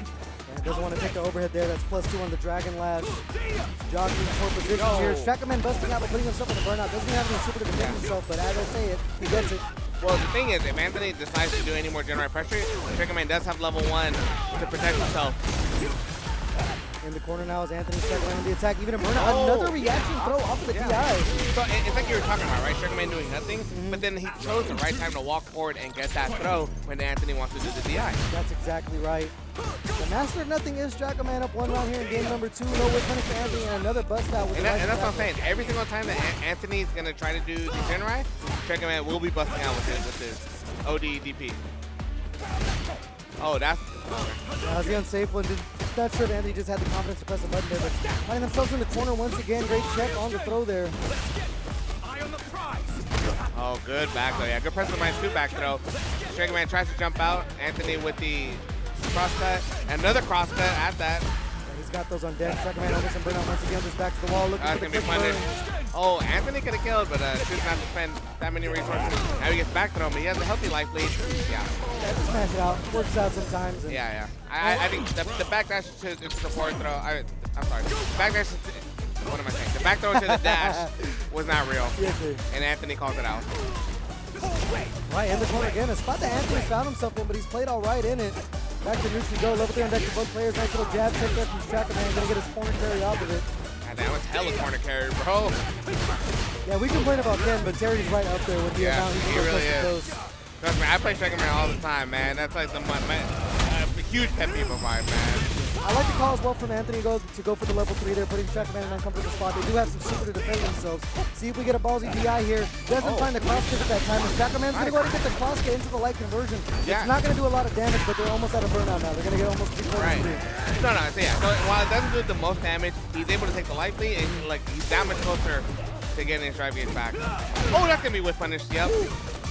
Doesn't want to take the overhead there. That's +2 on the Dragon Lash. Jogging for position here. Strakaman busting out, but putting himself in the burnout. Doesn't have any super to defend himself, but as I say it, he gets it. Well, the thing is, if Antony decides to do any more Jinrai pressure, Strakaman does have level 1 to protect himself. In the corner now is Antony Strakaman on the attack. Even a burnout. Another reaction throw off of the DI. So it's like you were talking about, right? Strakaman doing nothing, but then he chose the right time to walk forward and get that throw when Antony wants to do the DI. That's exactly right. The master of nothing is Strakaman up 1 round here in game number 2. No whip punish for Antony and another bust out. And that's what I'm saying. Every single time that Antony is going to try to do the Jinrai, Strakaman will be busting out with his OD DP. Oh, that's... That was the unsafe one. Not sure if Antony just had the confidence to press the button there, but finding themselves in the corner once again. Great check on the throw there. Oh, good back throw. Yeah, good press of the -2 back throw. Strakaman tries to jump out. Antony with the cross cut. Another cross cut at that. Yeah, he's got those on deck. Strakaman almost in burnout once again. Just back to the wall. Looking for the quick burn. Oh, Antony could have killed, but choosing not to spend that many resources. Now he gets back thrown, but he has a healthy life lead. Yeah. Just smash it out. Works out sometimes. And yeah. I think the backdash to the forward throw. I'm sorry. The backdash. What am I saying? The back throw to the dash was not real. Yes, sir. And Antony calls it out. Right in the corner again. A spot that Antony found himself in, but he's played all right in it. Back to neutral go. Level 3 on deck for both players. Nice little jab check there from Strakaman. Gonna get his corner carry off of it. That was hella corner carry, bro. Yeah, we complain about Ken, but Terry's right up there with the amount he really is. Trust me, I play Strakaman all the time, man. That's like a huge pet peeve of mine, man. I like the call as well from Antony to go for the level 3 there, putting Strakaman in an uncomfortable spot. They do have some super to defend themselves. See if we get a ballsy DI here. Doesn't find the cross kick at that time. And Strakaman's going to go ahead and get the cross kick into the light conversion. It's not going to do a lot of damage, but they're almost out of burnout now. They're going to get almost 3 quarters. No, so yeah. So while it doesn't do the most damage, he's able to take the light lead, and like he's that much closer to getting his drive gauge back. Oh, that's going to be whiff punish. Yep.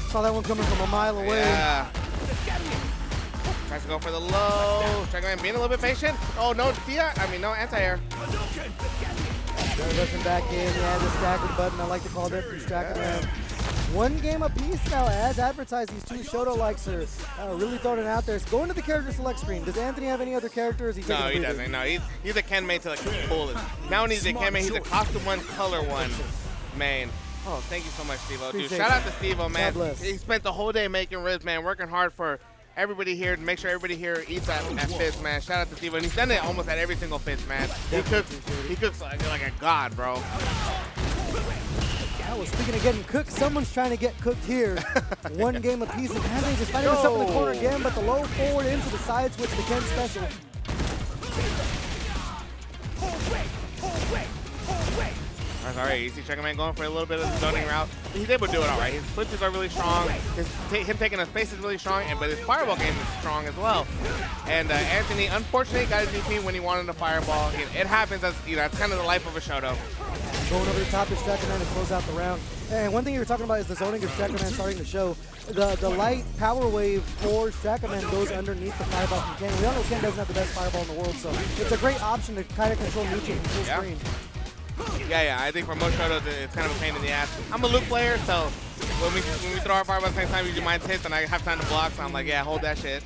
Saw that one coming from a mile away. Yeah. Tries to go for the low. Strakaman being a little bit patient. Oh, no no anti-air. They're rushing back in. Yeah, the staggered button. I like to call that from Strakaman. 1 game apiece now, as advertised. These two Shoto likes are really throwing it out there. It's going to the character select screen. Does Antony have any other characters? No, he doesn't. No, he's a Ken main to like fullest. Now when he's a Ken main, he's a costume 1, color 1 main. Oh, thank you so much, Steve-O. Dude, shout out to Steve-O, man. He spent the whole day making ribs, man, working hard for everybody here to make sure everybody here eats at FITS, man. Shout out to Steve-O. And he's done it almost at every single FITS, man. He cooks like a god, bro. Well, speaking of getting cooked, someone's trying to get cooked here. 1 game apiece, and Antony just finding himself in the corner again, but the low forward into the side switch, the Ken special. All right, you see Strakaman going for a little bit of the zoning route. He's able to do it all right. His switches are really strong. Him taking a space is really strong, but his fireball game is strong as well. And Antony, unfortunately, got his DP when he wanted a fireball. It happens, as it's kind of the life of a Shoto. Going over the top of Strakaman to close out the round. And one thing you were talking about is the zoning of Strakaman starting to show. The light power wave for Strakaman goes underneath the fireball from Ken. We all know Ken doesn't have the best fireball in the world, so it's a great option to kind of control neutral from full screen. Yeah, I think for most Shotos, it's kind of a pain in the ass. I'm a Luke player, so when we throw our fireball at the same time, usually mine hits, and I have time to block, so I'm like, yeah, hold that shit.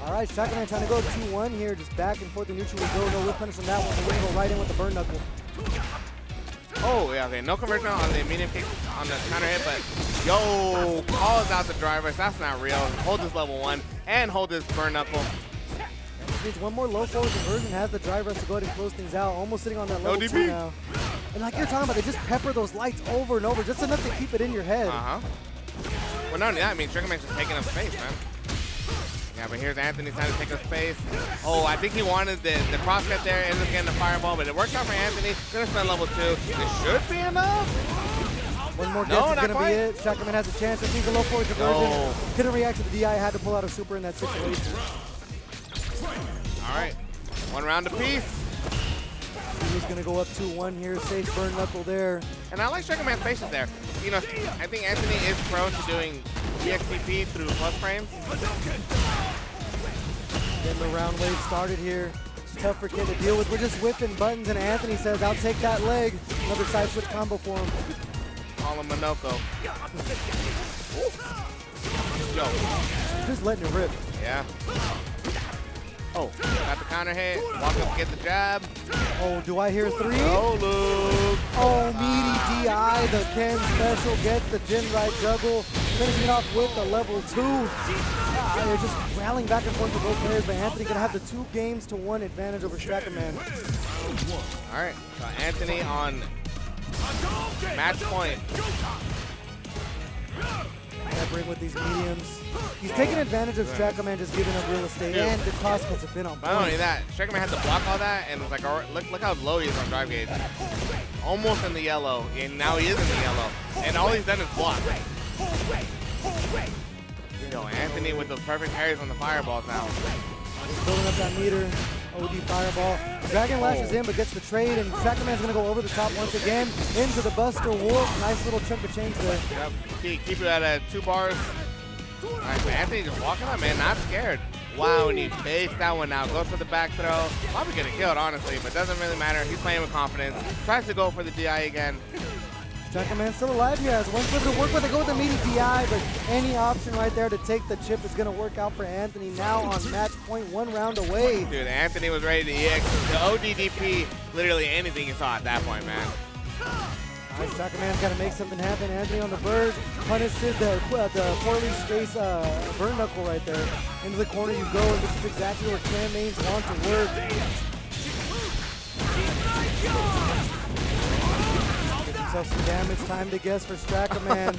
All right, Strakaman trying to go 2-1 here, just back and forth in neutral. We go, no whip punish on that one. We're going to go right in with the burn knuckle. Oh, yeah, okay. No conversion on the medium kick on the counter hit, but yo, calls out the driver. That's not real. Hold this level 1 and hold this burn knuckle. Needs 1 more low forward conversion, has the driver to go ahead and close things out. Almost sitting on that level 2 now. And like you're talking about, they just pepper those lights over and over, just enough to keep it in your head. Well, not only that, I mean, Strakaman's just taking up space, man. Yeah, but here's Antony trying to take up space. Oh, I think he wanted the cross cut there, ended up getting the fireball, but it worked out for Antony. Gonna spend level 2. This should be enough. 1 more guess is going to be it. Strakaman has a chance. Just needs a low forward conversion. Couldn't react to the DI. Had to pull out a super in that situation. All right, 1 round apiece. He's going to go up 2-1 here. Safe burn knuckle there. And I like Strakaman's patience there. You know, I think Antony is prone to doing EXTP through plus frames. Getting the round wave started here. It's tough for Kid to deal with. We're just whipping buttons, and Antony says, I'll take that leg. Another side switch combo for him. Call him Minoko. Yo. Just letting it rip. Yeah. Oh, got the counter hit. Walk up to get the jab. Oh, do I hear 3? Oh, Luke. Oh, meaty DI. The Ken special gets the Jin right juggle. Finishing it off with the level 2. They're just rallying back and forth for both players, but Antony going to have the 2 games to 1 advantage over Strakaman. All right, so Antony on match point. Peppering with these mediums. He's taking advantage of Strakaman just giving up real estate, and the cross cuts have been on point. Not only that, Strakaman had to block all that, and it's like, look how low he is on drive gauge. Almost in the yellow, and now he is in the yellow. And all he's done is block. Yo, Antony with those perfect parries on the fireballs now. He's building up that meter. OD fireball. Dragon lashes in, but gets the trade, and Strakaman's gonna go over the top once again into the Buster Wolf. Nice little chunk of change there. Yep. Keep it at 2 bars. All right, so Antony just walking on, man, not scared. Wow, and he faced that one now. Goes for the back throw. Probably gonna kill it, honestly, but doesn't really matter. He's playing with confidence. Tries to go for the DI again. Strakaman's still alive here. Has 1 flip to work with. They go with the meaty DI, but any option right there to take the chip is going to work out for Antony. Now on match point, 1 round away. Dude, Antony was ready to EX the ODDP, literally anything he saw at that point, man. All right, Strakaman's got to make something happen. Antony on the verge, punishes the poorly spaced burn knuckle right there. Into the corner you go, and this is exactly where clan mains want to work. Some damage, time to guess for Strakaman.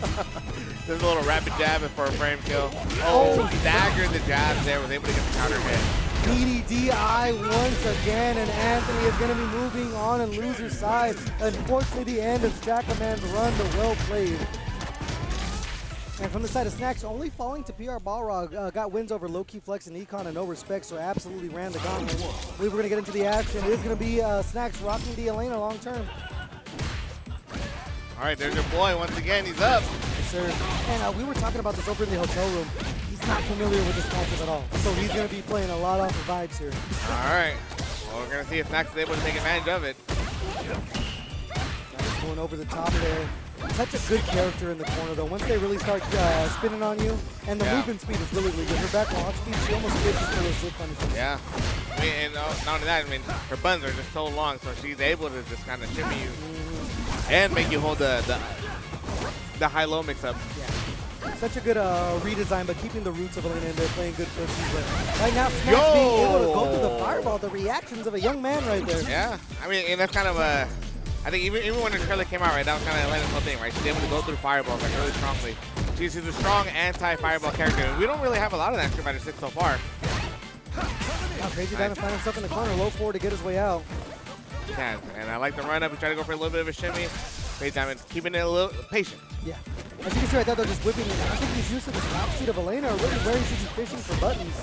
There's a little rapid jab for a frame kill. Oh, staggered the jab there, was able to get the counter hit. DDI once again, and Antony is going to be moving on and loser's side. Unfortunately, the end of Strakaman's run, but well played. And from the side of Snax, only falling to PRBalrog, got wins over Low-Key Flex and Econ and No Respect, so absolutely ran the gauntlet. I believe we're going to get into the action. It is going to be Snax rocking the Elena long term. All right, there's your boy once again. He's up. Yes, sir. And we were talking about this over in the hotel room. He's not familiar with this matchup at all, so he's going to be playing a lot off the vibes here. All right. Well, we're going to see if Snax is able to take advantage of it. Snax going over the top there. Such a good character in the corner, though. Once they really start spinning on you, and the movement speed is really, really good. Her back launch speed, she almost switches for those zip punishes. Yeah. I mean, and not only that, I mean, her buttons are just so long, so she's able to just kind of shimmy you and make you hold the high-low mix-up. Yeah. Such a good redesign, but keeping the roots of Elena in there, playing good footsies. But right now, Snax being able to go through the fireball, the reactions of a young man right there. Yeah. I mean, and that's kind of a... I think even when the trailer came out, right, that was kind of Elena's whole thing, right? She's able to go through fireballs like really strongly. She's a strong anti-fireball character, and we don't really have a lot of that in Street Fighter 6 so far. Now Crazy Diamond finding himself in the corner, low forward to get his way out. Yeah, and I like the run up. We try to go for a little bit of a shimmy. Crazy Diamond keeping it a little patient. Yeah. As you can see right there, they're just whipping it. I think he's used to the top speed of Elena, or really where he should be fishing for buttons.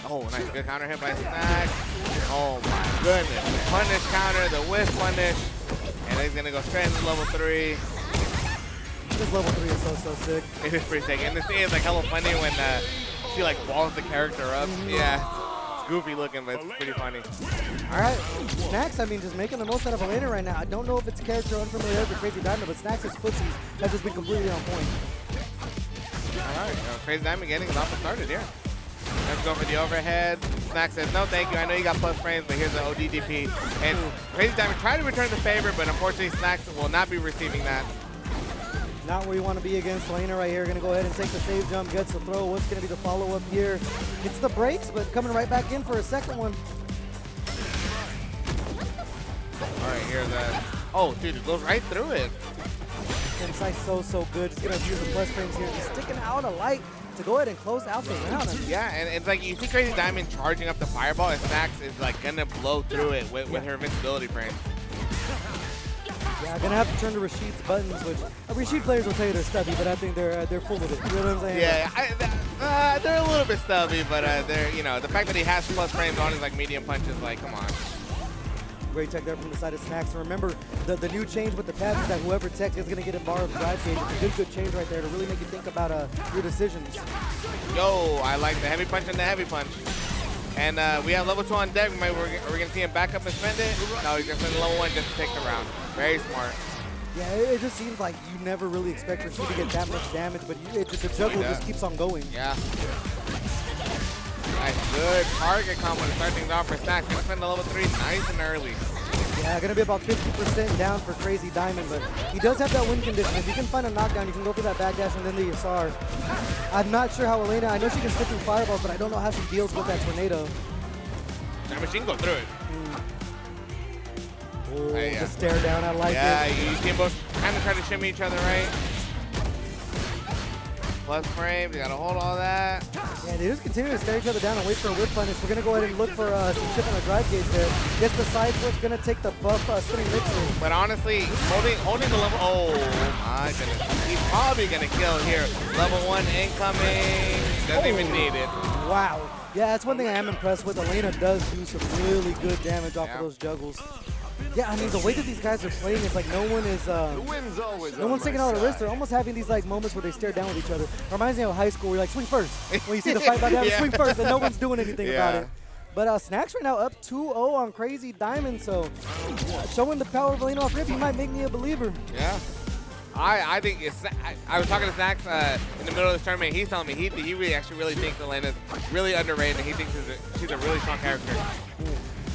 Oh, nice. Good counter hit by Snax. Oh, my goodness. The punish counter, the whiff punish. And he's going to go straight into level 3. This level 3 is so sick. It is pretty sick. And this thing is like hella funny when she like balls the character up. Yeah. It's goofy looking, but it's pretty funny. All right. Snax, I mean, just making the most out of Elena right now. I don't know if it's character unfamiliar for Crazy Diamond, but Snax's footsies have just been completely on point. All right. Crazy Diamond getting it off and started here. Let's go for the overhead. Snax says, no, thank you. I know you got plus frames, but here's the ODDP. And Crazy Diamond tried to return the favor, but unfortunately, Snax will not be receiving that. Not where you want to be against Elena right here. Going to go ahead and take the save jump, gets the throw. What's going to be the follow-up here? It's the breaks, but coming right back in for a second one. All right, here's that. Oh, dude, it goes right through it. Inside so good. Just going to use the plus frames here. Just sticking out a light to go ahead and close out the round. Yeah, and it's like you see Crazy Diamond charging up the fireball, and Snax is like gonna blow through it with her invincibility frame. Yeah, gonna have to turn to Rashid's buttons, which Rashid players will tell you they're stubby, but I think they're full of it. You know what I'm saying? Yeah, they're a little bit stubby, but they're the fact that he has plus frames on his like medium punches, like come on. Great tech there from the side of Snax. And remember, the new change with the pads is that whoever tech is going to get a bar of drive gauge. It's a good change right there to really make you think about your decisions. Yo, I like the heavy punch and the heavy punch. And we have level 2 on deck. We're going to see him back up and spend it. No, he's going to spend level 1 just to take the round. Very smart. Yeah, it just seems like you never really expect Rashid to get that much damage, but the juggle just keeps on going. Yeah. Nice, good target combo to start things off for Snax. Gonna spend the level 3 nice and early. Yeah, gonna be about 50% down for Crazy Diamond, but he does have that win condition. If you can find a knockdown, you can go for that backdash and then the Yasar. I'm not sure how Elena, I know she can stick through fireballs, but I don't know how she deals with that tornado. I mean, she can go through it. Oh, the stare down, I like it. Yeah, you see them both kind of try to shimmy each other, right? Plus frames, you gotta hold all that. Yeah, they just continue to stare each other down and wait for a whip punish. We're gonna go ahead and look for some chip on the drive gauge there. Gets the side flip, gonna take the buff spinning mixer. But honestly, holding the level, oh my goodness. He's probably gonna kill here. Level 1 incoming, doesn't even need it. Wow. Yeah, that's one thing I am impressed with. Elena does do some really good damage off of those juggles. Yeah, I mean, the way that these guys are playing is like no one is, no one's taking out a risk. They're almost having these like moments where they stare down with each other. Reminds me of high school where you're like, swing first. When you see the fight about that, swing first, and no one's doing anything about it. But Snax right now up 2-0 on Crazy Diamond, so showing the power of Elena off rip, he might make me a believer. Yeah. I think it's, I was talking to Snax in the middle of this tournament. He's telling me he really thinks Elena's really underrated, and he thinks she's a really strong character.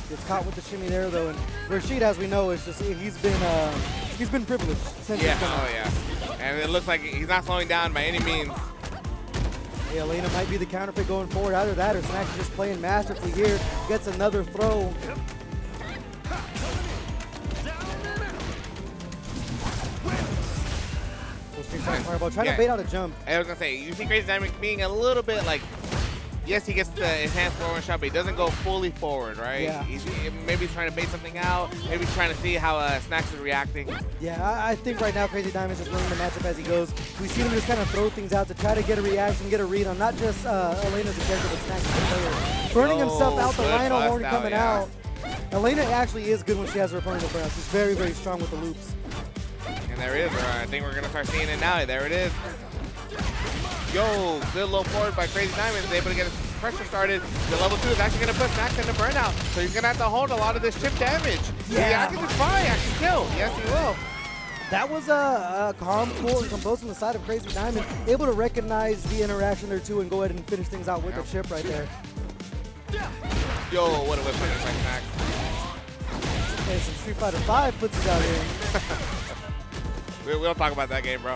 Gets caught with the shimmy there though, and Rashid, as we know, is just he's been privileged since he's come out. And it looks like he's not slowing down by any means. Hey, Elena might be the counterfeit going forward. Either that or Snax is just playing masterfully here. Gets another throw. Fireball, trying to bait out a jump. I was gonna say, you see Crazy Diamond being a little bit like, yes, he gets the enhanced forward shot, but he doesn't go fully forward, right? Yeah. Maybe he's trying to bait something out. Maybe he's trying to see how Snax is reacting. Yeah, I think right now Crazy Diamond's just learning the matchup as he goes. We see him just kind of throw things out to try to get a reaction, get a read on not just Elena's the character, but Snax the player. Burning himself out, the Rhino horn coming out. Elena actually is good when she has her opponent in front. She's very, very strong with the loops. And there it is. I think we're going to start seeing it now. There it is. Yo, good low forward by Crazy Diamond. He's able to get his pressure started. The level 2 is actually going to put Snax into burnout. So he's going to have to hold a lot of this chip damage. Yeah. I can try, actually kill. Yes, he will. That was a calm, cool, and composed on the side of Crazy Diamond. Able to recognize the interaction there too and go ahead and finish things out with the chip right there. Yo, what a whip finish by Snax. Okay, some Street Fighter 5 puts it out here. We don't talk about that game, bro.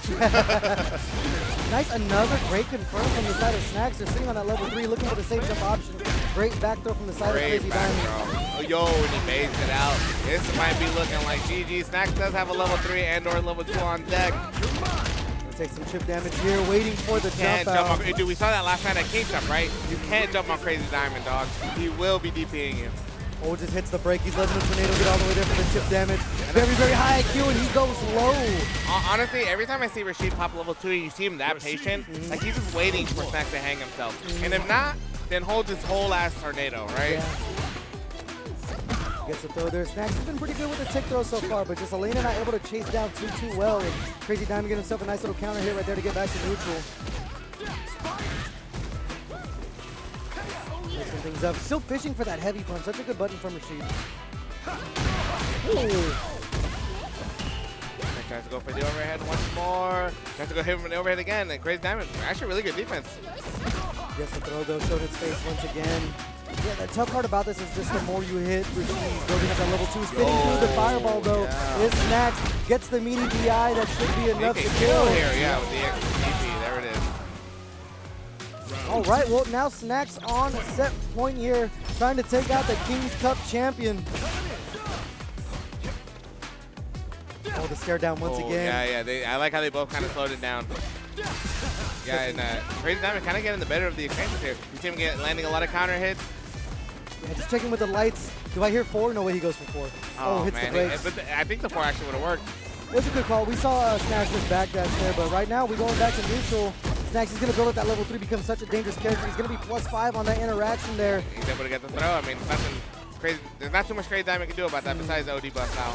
Nice, another great confirm from the side of Snax. They're sitting on that level 3 looking for the same jump option. Great back throw from the side of Crazy Diamond. Oh, yo, and he phased it out. This might be looking like GG. Snax does have a level 3 and or level 2 on deck. Gonna take some chip damage here, waiting for the jump out. Dude, we saw that last night at Kingstop, right? You can't jump on Crazy Diamond, dog. He will be DPing you. Oh, just hits the break. He's letting the tornado get all the way there for the chip damage. Very, very high IQ, and he goes low. Honestly, every time I see Rashid pop level 2, you see him that patient. Like, he's just waiting for Snax to hang himself. And if not, then holds his whole ass tornado, right? Yeah. Gets a throw there. Snax has been pretty good with the tick throw so far, but just Elena not able to chase down too well. And Crazy Diamond getting himself a nice little counter hit right there to get back to neutral. Mixing things up. Still fishing for that heavy punch. Such a good button from Rashid. Ooh. Tries to go for the overhead once more. Tries to go hit him with the overhead again. And Crazy Diamond, actually really good defense. Gets the throw though, showed its face once again. Yeah, the tough part about this is just the more you hit, Rashid building up that level 2. Spinning through the fireball though. This Snax gets the mini DI. That should be enough to kill here, yeah, with the extra DP. There it is. All right, well now Snax on set point here, trying to take out the King's Cup champion. Oh, the stare down once again. Yeah. I like how they both kind of slowed it down. Yeah, and Crazy Diamond kind of getting the better of the exchanges here. You see him landing a lot of counter hits. Yeah, just checking with the lights. Do I hear 4? No way, he goes for 4. Oh, hits man. the brakes. But I think the 4 actually would have worked. It was a good call. We saw Snax just backdash there, but right now we're going back to neutral. Snax is going to build up that level 3, become such a dangerous character. He's going to be +5 on that interaction there. He's able to get the throw. I mean, nothing crazy. There's not too much Crazy Diamond can do about that besides the OD buff now.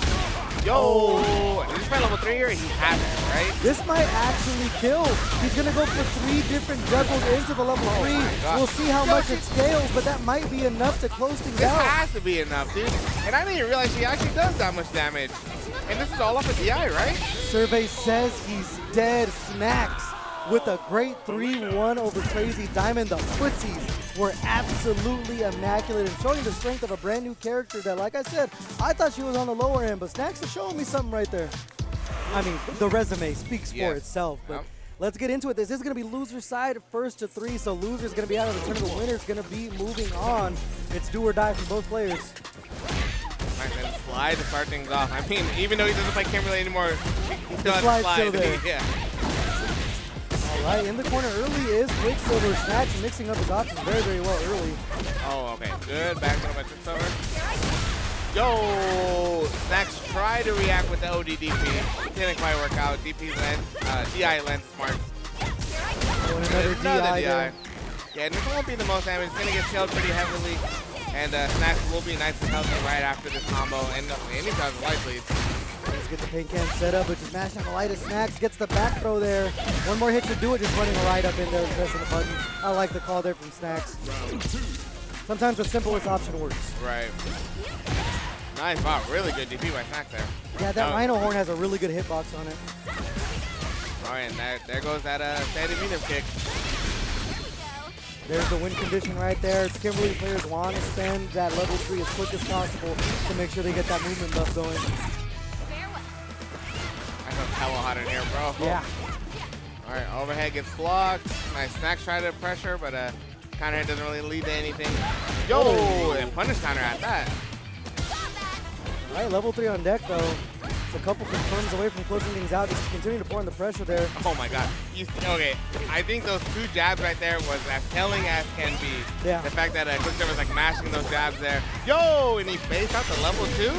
Yo! Is this my level 3 here? He has it, right? This might actually kill. He's going to go for 3 different juggles into the level 3. We'll see how much it scales, but that might be enough to close things out. This has to be enough, dude. And I didn't even realize he actually does that much damage. And this is all off of DI, right? Survey says he's dead. Snax with a great 3-1 over Crazy Diamond. The footsies were absolutely immaculate and showing the strength of a brand new character that, like I said, I thought she was on the lower end, but Snax is showing me something right there. I mean, the resume speaks for itself, but let's get into it. This is going to be loser side first to 3, so loser's going to be out of the tournament. Winner's going to be moving on. It's do or die for both players. And then slide to start things off. I mean, even though he doesn't play Kimberly anymore, he still has to slide. Yeah. All right, in the corner early is Quiksilver. Snax mixing up his options very, very well early. Oh, okay. Good back throw by Quiksilver. Yo! Snax tried to react with the ODDP. Didn't quite work out. DP lens, DI lens smart. Another DI. Yeah, and this won't be the most damage. It's going to get killed pretty heavily. And Snax will be nice and healthy right after this combo. And anytime the light lead. Let's get the paint can set up, but just mashing the light as Snax gets the back throw there. One more hit to do it, just running right up in there and pressing the button. I like the call there from Snax. Sometimes the simplest option works. Right. Nice, wow, really good DP by Snax there. Yeah, that Rhino horn has a really good hitbox on it. All right, and there goes that steady medium kick. There's the win condition right there. Kimberly players want to spend that level 3 as quick as possible to make sure they get that movement buff going. I know hella hot in here, bro. Yeah. All right, overhead gets blocked. Nice Snax try to pressure, but counter hit doesn't really lead to anything. Yo, and punish counter at that. All right, level 3 on deck though. It's a couple confirms away from closing things out, just continuing to pour on the pressure there. Oh my God. Okay, I think those 2 jabs right there was as telling as can be. Yeah. The fact that quiksilver was like mashing those jabs there. Yo, and he faced out the level 2?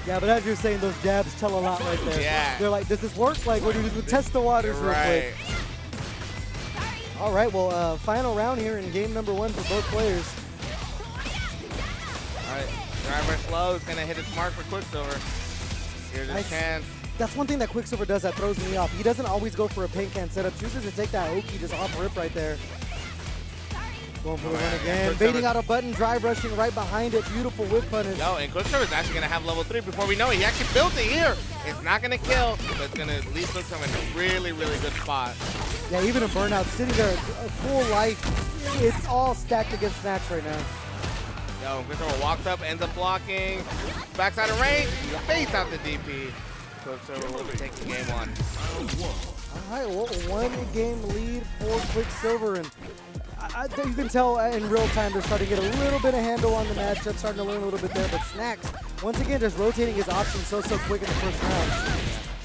Yeah, but as you're saying, those jabs tell a lot right there. Yeah. They're like, does this work? Like, we're just test the waters real quick. All right, well, final round here in game number 1 for both players. All right, driver slow is going to hit its mark for Quiksilver. Here's his chance. That's one thing that Quiksilver does that throws me off. He doesn't always go for a paint can setup. Chooses to take that Oki just off rip right there. Going for the run again. Baiting out a button, drive rushing right behind it. Beautiful whip punish. Yo, and Quiksilver's actually going to have level 3 before we know it. He actually built it here. It's not going to kill, but it's going to at least put him in a really, really good spot. Yeah, even a burnout sitting there, a full life. It's all stacked against Snax right now. Yo, Quiksilver walks up, ends up blocking. Backs out of range, baits out the DP. Quiksilver will be taking game 1. All right, well, 1 game lead for Quiksilver, and you can tell in real time they're starting to get a little bit of handle on the matchup, starting to learn a little bit there. But Snax, once again, just rotating his options so quick in the first round.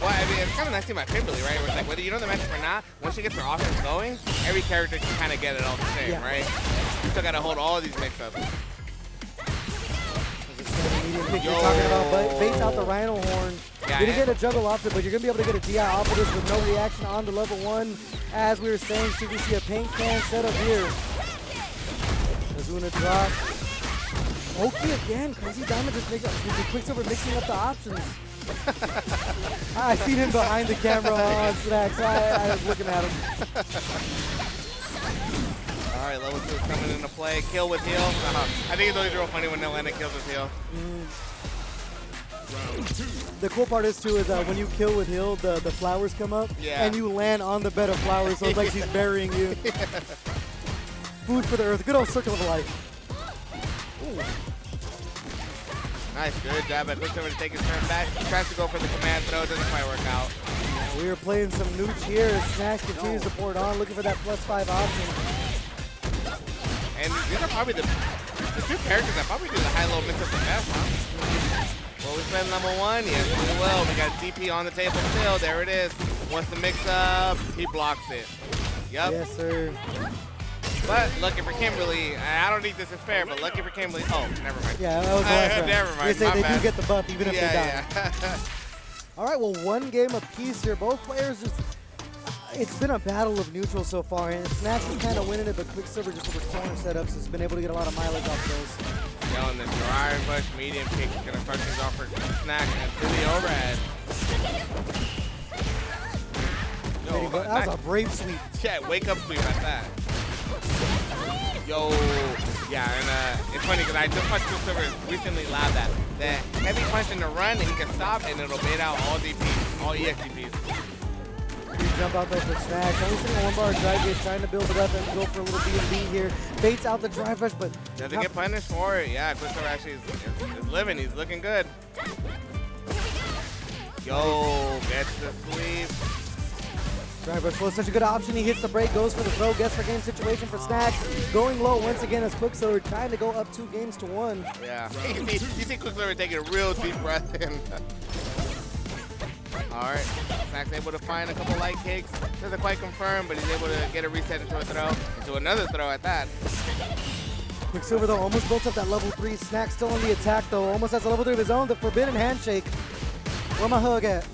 Well, I mean, it's kind of nice thing about Kimberly, right? Where it's like, whether you know the matchup or not, once she gets her offense going, every character can kind of get it all the same, right? You still got to hold all of these mix-ups. Medium pick you're talking about, but baits out the Rhino Horn. Yeah, you didn't get a juggle off it, but you're going to be able to get a DI off of this with no reaction on the level 1. As we were saying, see, we see a paint can setup here. Azuna drop. Oki again, crazy diamond just makes Quiksilver mixing up the options. I seen him behind the camera on Snax, so I was looking at him. All right, level 2 is coming into play. Kill with heal. I think it's always real funny when Nelena kills with heal. The cool part is, too, is when you kill with heal, the flowers come up, and you land on the bed of flowers, so it's like she's burying you. Food for the earth. Good old circle of life. Ooh. Nice, good job by Quiksilver to take his turn back. Tries to go for the command throw, doesn't quite work out. We are playing some nooch here as Snax continues to pour it on, looking for that +5 option. And these are probably the 2 characters that probably do the high-low mix-up the best, huh? Well, we spend level 1, yes, we will. We got DP on the table still, there it is. Wants to mix up, he blocks it. Yep. Yes, sir. But lucky for Kimberly, I don't think this is fair, but lucky for Kimberly. Oh, never mind. Yeah, that was the last round. Never mind. They say they do get the buff even if they die. Yeah. All right, well, 1 game apiece here. Both players just, it's been a battle of neutral so far, and Snax is kind of winning it, but Quiksilver just with the corner setups has been able to get a lot of mileage off those. Yo, and the drive push medium kick is going to start things off for Snax and to the overhead. Yo, that was a brave sweep. Yeah, wake up sweep at that. Yo, yeah, and it's funny because I just watched Quiksilver recently live that. The heavy punch in the run, and he can stop, and it'll bait out all DPs, all EX DPs. Huge jump out there for Snax. Only sitting on 1 bar drive gauge, trying to build it up and go for a little B&B here. Baits out the drive rush, but doesn't get punished for it. Yeah, Quiksilver actually is living. He's looking good. Yo, gets the sweep. Drive rush was such a good option. He hits the break, goes for the throw, gets for game situation for Snax. Going low once again as Quiksilver trying to go up 2 games to 1. Yeah, you see Quiksilver taking a real deep breath in. All right, Snax able to find a couple light kicks. Doesn't quite confirm, but he's able to get a reset into a throw, into another throw at that. Quiksilver though almost built up that level 3. Snax still on the attack though, almost has a level 3 of his own. The forbidden handshake. Where my hug at?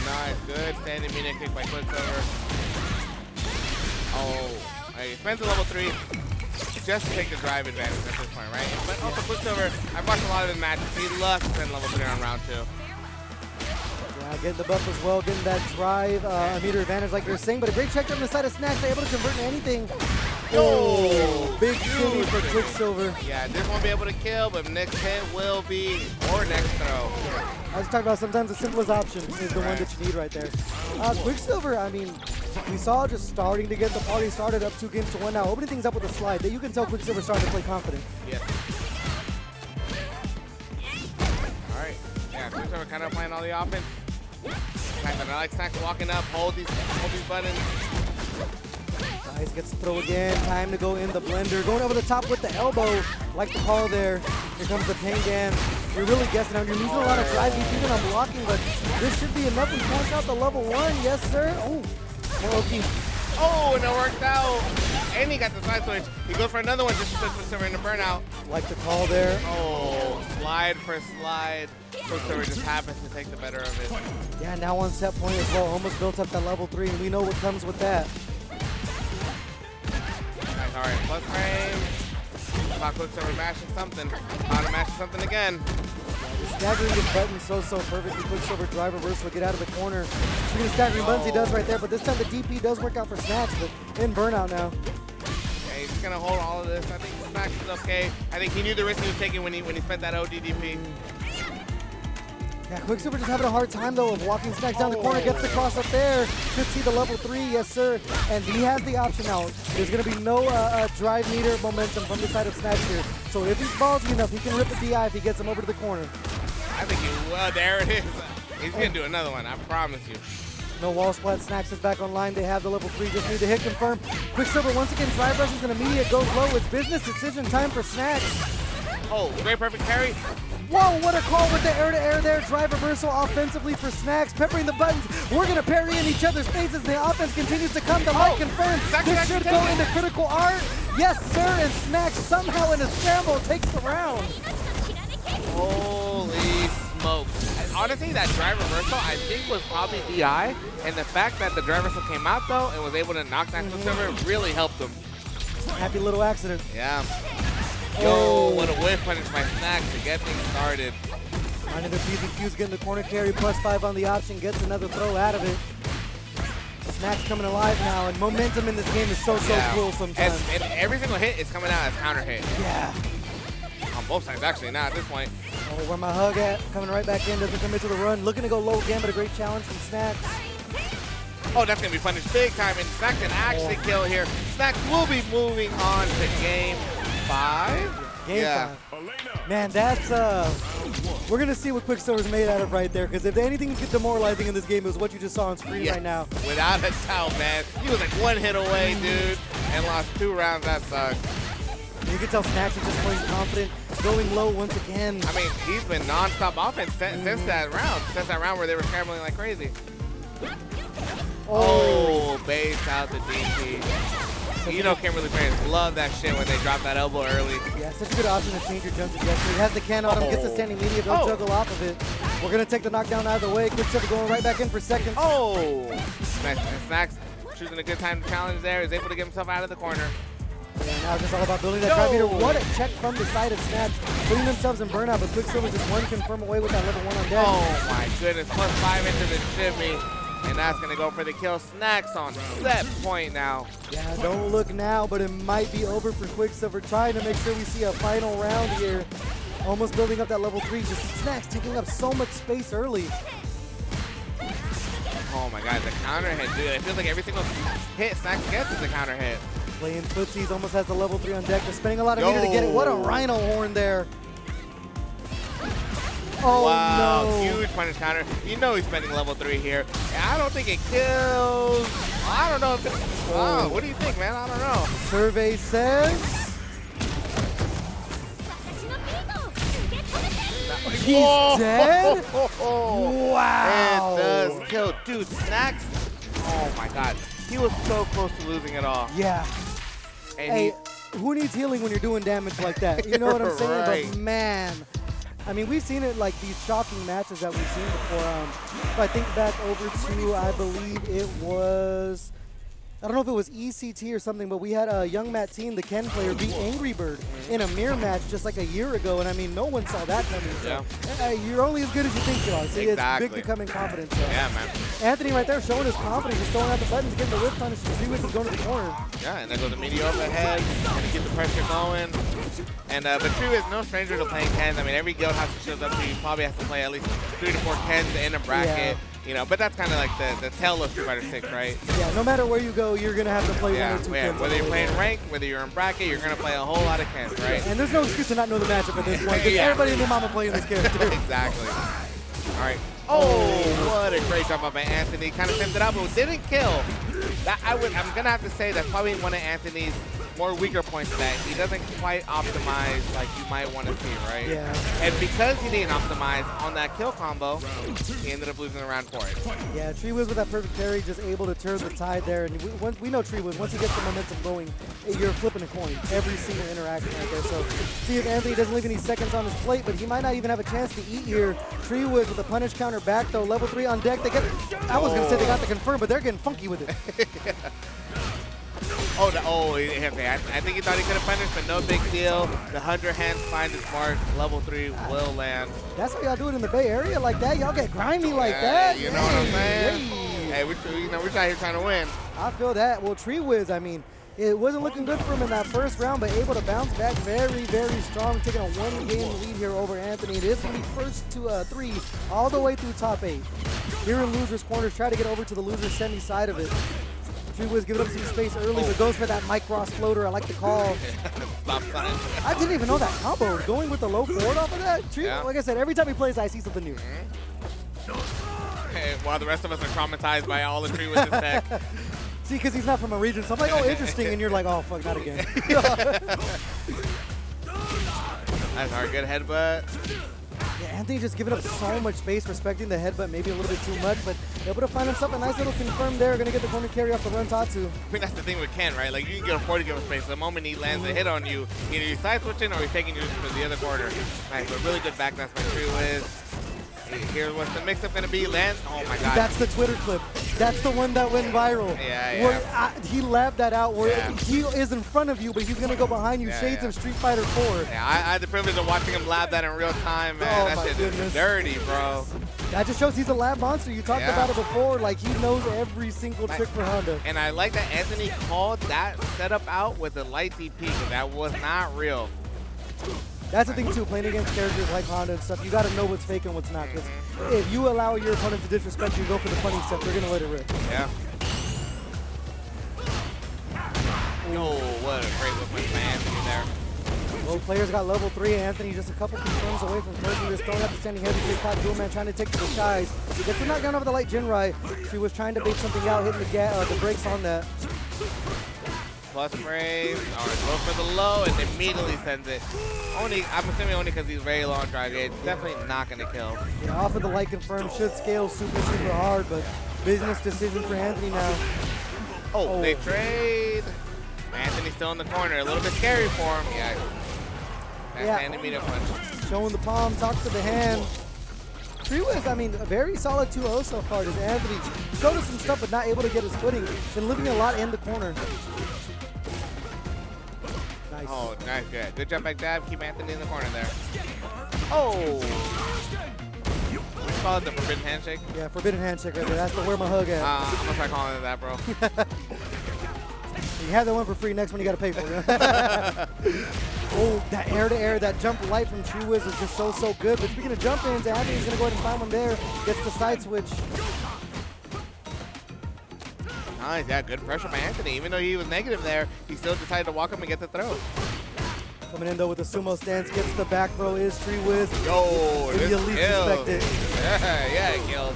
Nice, good standing medium kick by Quiksilver. Oh, he spends a level 3 just to take the drive advantage at this point, right? But also Quiksilver, I've watched a lot of his matches. He loves to spend level 3 on round 2. Yeah, getting the buff as well, getting that drive, a meter advantage like you're saying, but a great check on the side of Snax, able to convert into anything. Oh, big shimmy for Quiksilver. Yeah, this won't be able to kill, but next hit will be, or next throw. I was talking about sometimes the simplest option is the one that you need right there. Quiksilver, I mean, we saw just starting to get the party started up 2 games to 1 now, opening things up with a slide. You can tell Quiksilver starting to play confident. Yeah. All right. Yeah, Quiksilver kind of playing all the offense. I like Snax walking up, hold these buttons. Nice, gets the throw again. Time to go in the blender. Going over the top with the elbow. Like the call there. Here comes the pain jam. you're really guessing out. You're losing a lot of drive heat even on blocking, but this should be enough. We cash out the level 1. Yes, sir. Oh, more OP. Oh, and it worked out. And he got the side switch. He goes for another one just to put Quicksilver in the burnout. Like the call there. Oh, slide for slide. Quicksilver just happens to take the better of it. Yeah, now on set point as well. Almost built up that level 3, and we know what comes with that. Nice, all right, plus frame. About Quicksilver mashing something. About to mash something again. The staggering his buttons so perfectly. Quicksilver drive reversal, get out of the corner. Speaking of staggering buttons, he does right there, but this time the DP does work out for Snax, but in burnout now. Okay, he's gonna hold all of this. I think Snax is okay. I think he knew the risk he was taking when he spent that OD DP. Yeah, Quiksilver just having a hard time though of walking Snax down the corner, gets the cross up there. Should see the level 3, yes sir. And he has the option now. There's gonna be no drive meter momentum from the side of Snax here. So if he's ballsy enough, he can rip the DI if he gets him over to the corner. I think he will. There it is. He's gonna do another one, I promise you. No wall splat, Snax is back online. They have the level 3, just need to hit confirm. Quicksilver once again drive rushes and immediate goes low. It's business decision time for Snax. Oh, great perfect carry. Whoa, what a call with the air-to-air there. Drive reversal offensively for Snax, peppering the buttons. We're going to parry in each other's faces. The offense continues to come. The light confirmed. This should go into critical art. Yes, sir, and Snax somehow in a scramble takes the round. Holy smokes. Honestly, that drive reversal I think was probably DI, and the fact that the drive reversal came out though and was able to knock that Quicksilver really helped him. Happy little accident. Yeah. Yo, what a whiff punish by Snax to get things started. Another PZQ's getting the corner carry, +5 on the option, gets another throw out of it. Snax coming alive now, and momentum in this game is so cool sometimes. And every single hit is coming out as counter hit. Yeah. On both sides, actually, now at this point. Oh, where my hug at? Coming right back in, doesn't commit to the run. Looking to go low again, but a great challenge from Snax. Oh, that's going to be punished big time, and Snax can actually kill here. Snax will be moving on to game 5. Game 5. Man, that's, we're going to see what Quicksilver's made out of right there, because if anything's demoralizing in this game, it was what you just saw on screen right now. Without a doubt, man. He was like 1 hit away, dude, and lost 2 rounds. That sucks. You can tell Snax is just playing confident, going low once again. I mean, he's been non-stop offense since that round where they were scrambling like crazy. Oh, base out the DP. You know Kimberly players love that shit when they drop that elbow early. Yeah, such a good option to change your jump trajectory. He has the can on him, gets the standing media, don't juggle off of it. We're going to take the knockdown out of the way. Quicksilver going right back in for seconds. Oh! Nice. And Snax choosing a good time to challenge there. Is able to get himself out of the corner. Yeah, now it's just all about building that drive meter. What a check from the side of Snax, putting themselves in burnout, but Quicksilver just 1 confirm away with that level 1 on deck. Oh my goodness, +5 into the shimmy. And that's going to go for the kill. Snax on set point now. Yeah, don't look now, but it might be over for Quicksilver. Trying to make sure we see a final round here. Almost building up that level 3. Just Snax taking up so much space early. Oh my god, the counter hit, dude. It feels like every single hit Snax gets is a counter hit. Playing footsies, almost has the level 3 on deck. They're spending a lot of meter to get it. What a rhino horn there. Oh, wow, no. Huge punish counter. You know he's spending level 3 here. I don't think it kills. I don't know if it, what do you think, man? I don't know. Survey says he's dead? Wow. It does kill. Dude, Snax. Oh my god. He was so close to losing it all. Yeah. And hey, who needs healing when you're doing damage like that? You know what I'm saying? Right. But man, I mean, we've seen it like these shocking matches that we've seen before. If I think back over to, I believe it was, I don't know if it was ECT or something, but we had a young Matt Team, the Ken player, beat Angry Bird in a mirror match just like a year ago. And I mean, no one saw that coming. So you're only as good as you think you are. So exactly. It's big becoming confidence. So. Yeah, man. Antony right there showing his confidence, just throwing out the buttons, getting the whip punish. TreeWiz is going to the corner. Yeah, and there goes the media overhead, and to keep the pressure going. And but TreeWiz no stranger to playing Kens. I mean, every guild house he shows up to, you probably have to play at least 3 to 4 Kens in a bracket. Yeah. You know, but that's kind of like the tale of Street Fighter 6, right? Yeah, no matter where you go, you're going to have to play 1 or 2 Kens. Whether you're playing rank, whether you're in bracket, you're going to play a whole lot of Kens, right? And there's no excuse to not know the matchup at this point, because everybody and their mama playing this character. Exactly. All right. Oh, what a great jump up by Antony. Kind of pimped it out, but didn't kill. I'm going to have to say that's probably one of Antony's more weaker points that he doesn't quite optimize like you might want to see, right? Yeah. And because he didn't optimize on that kill combo, he ended up losing the round for it. Yeah, TreeWiz with that perfect carry, just able to turn the tide there. And we know TreeWiz, once he gets the momentum going, you're flipping a coin every single interaction right there. So see if Antony doesn't leave any seconds on his plate, but he might not even have a chance to eat here. TreeWiz with a punish counter back though, level 3 on deck. They get, I was going to say they got the confirm, but they're getting funky with it. I think he thought he could have punished, but no big deal. The 100 hands find his mark. Level 3 will land. That's how y'all do it in the Bay Area like that. Y'all get grimy like that. You know what I'm saying? Hey, we're out here trying to win. I feel that. Well, TreeWiz, I mean, it wasn't looking good for him in that first round, but able to bounce back very, very strong, taking a 1-game lead here over Antony. It is going to be first to 3 all the way through top 8. Here in loser's corners, try to get over to the loser's semi side of it. TreeWiz giving up some space early, but goes for that Mike Ross floater. I like the call. I didn't even know that combo. Going with the low forward off of that. Like I said, every time he plays, I see something new. While the rest of us are traumatized by all the TreeWiz's tech. See, because he's not from a region, so I'm like, oh, interesting, and you're like, oh, fuck, not again. That's our good headbutt. Yeah, Antony just giving up so much space, respecting the headbutt maybe a little bit too much, but able to find himself a nice little confirm there. Going to get the corner carry off the run Tatsu. I mean, that's the thing with Ken, right? Like, you can get afford to give him space. The moment he lands a hit on you, either you're side switching or he's taking you to the other corner. Nice, but really good back dash by TreeWiz. Here's what's the mix-up going to be. Lands. Oh, my God. That's the Twitter clip. That's the one that went viral. Yeah. Where he labbed that out where he is in front of you, but he's going to go behind you. Shades of Street Fighter 4. Yeah, I had the privilege of watching him lab that in real time, man. That shit is dirty, bro. That just shows he's a lab monster. You talked about it before. Like, he knows every single trick for Honda. And I like that Antony called that setup out with a light DP, because that was not real. That's the thing, too, playing against characters like Honda and stuff, you got to know what's fake and what's not. Because if you allow your opponent to disrespect you, go for the funny stuff, they're going to let it rip. Yeah. Oh, what a great whip by Antony there. Both players got level 3. Antony just a couple confirms away from closing this. Throwing up the standing heavy kick. Caught Dual Man trying to take to the skies. He gets the knockdown over the light Jinrai. She was trying to bait something out, hitting the brakes on that. Plus frame, or go for the low, and immediately sends it. I'm assuming only because he's very low on drive gauge. Definitely not going to kill. Yeah, off of the light confirm should scale super, super hard, but business decision for Antony now. Oh, they trade. Antony's still in the corner. A little bit scary for him. Yeah. That's Antony punch. Showing the palm, talk to the hand. TreeWiz, I mean, a very solid 2-0 so far. Does Antony showed us some stuff, but not able to get his footing. Been living a lot in the corner. Nice. Oh, nice, good. Good jump back dab. Keep Antony in the corner there. Oh! We call it the forbidden handshake? Yeah, forbidden handshake right there. That's the where my hug at. I'm going to start calling it that, bro. You have that one for free. Next one you got to pay for it. Oh, that air-to-air, that jump light from TreeWiz is just so, so good. But speaking of jump-ins, Antony's going to go ahead and find one there. Gets the side switch. Nice, yeah, good pressure by Antony. Even though he was negative there, he still decided to walk up and get the throw. Coming in, though, with the sumo stance. Gets the back throw is TreeWiz. Yo, this kills. Suspect it. Yeah, it killed.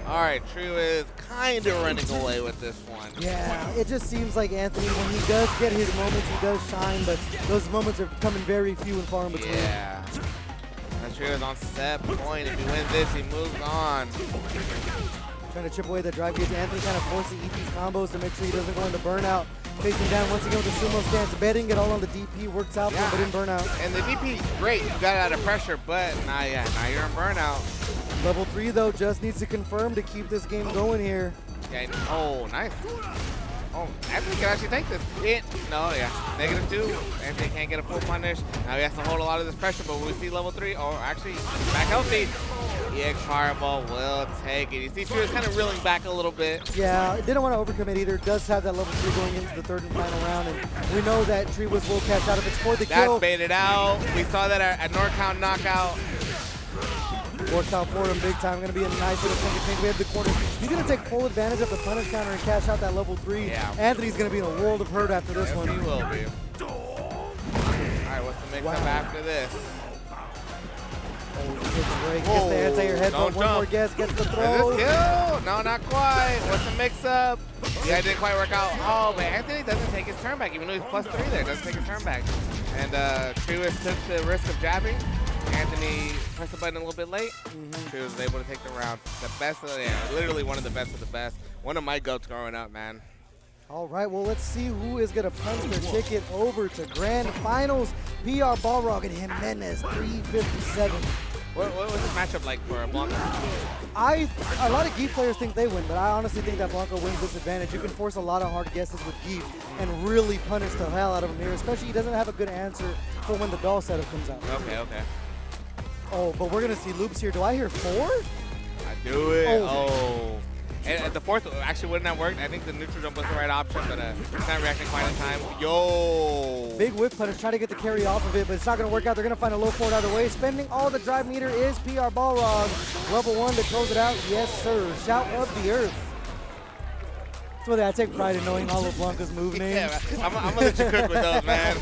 All right, TreeWiz kind of running away with this one. Yeah, it just seems like Antony, when he does get his moments, he does shine, but those moments are becoming very few and far in between. Yeah. TreeWiz on set point. If he wins this, he moves on. Trying to chip away the drive gauge. Antony kind of forcing these combos to make sure he doesn't go into burnout. Facing down once again with the sumo stance. Betting it all on the DP works out for him, but in burnout. And the DP, great. You got out of pressure, but now you're in burnout. Level 3, though, just needs to confirm to keep this game going here. Yeah. Oh, nice. Oh, Antony can actually take this. -2. Antony can't get a full punish. Now he has to hold a lot of this pressure, but when we see level 3, actually, back healthy. EX Fireball will take it. You see TreeWiz kind of reeling back a little bit. Yeah, didn't want to overcommit either. Does have that level 3 going into the third and final round, and we know that TreeWiz will cash out if it's for the kill. That's baited out. We saw that at NorCal Knockout. Works out for him big time. Going to be a nice little finger change. We have the corner. He's going to take full advantage of the punish counter and cash out that level 3. Yeah. Antony's going to be in a world of hurt after this one. He will be. All right, what's the mix-up after this? Oh, gets the break. Gets the anti-air headbutt. One more guess. Gets the throw. Is this kill? No, not quite. What's the mix-up? Yeah, it didn't quite work out. Oh, but Antony doesn't take his turn back, even though he's +3 there. Doesn't take his turn back. And TreeWiz took the risk of jabbing. Antony pressed the button a little bit late. TreeWiz was able to take the round. The best of literally one of the best of the best. One of my goats growing up, man. All right, well, let's see who is going to punch their ticket over to Grand Finals. PRBalrog and JIMENEZ, 357. What was this matchup like for Blanca? A lot of Geef players think they win, but I honestly think that Blanca wins this advantage. You can force a lot of hard guesses with Geef and really punish the hell out of him here, especially he doesn't have a good answer for when the doll setup comes out. Okay. Oh, but we're going to see loops here. Do I hear 4? I do it. Oh. And the fourth actually wouldn't have worked. I think the neutral jump was the right option, but it's not reacting quite in time. Yo! Big whip punish, try to get the carry off of it, but it's not going to work out. They're going to find a low forward either way. Spending all the drive meter is PRBalrog. Level 1 to close it out. Yes, sir. Shout of the earth. That's what I take pride in knowing all of Blanca's move names. Yeah, I'm going to let you cook with those, man.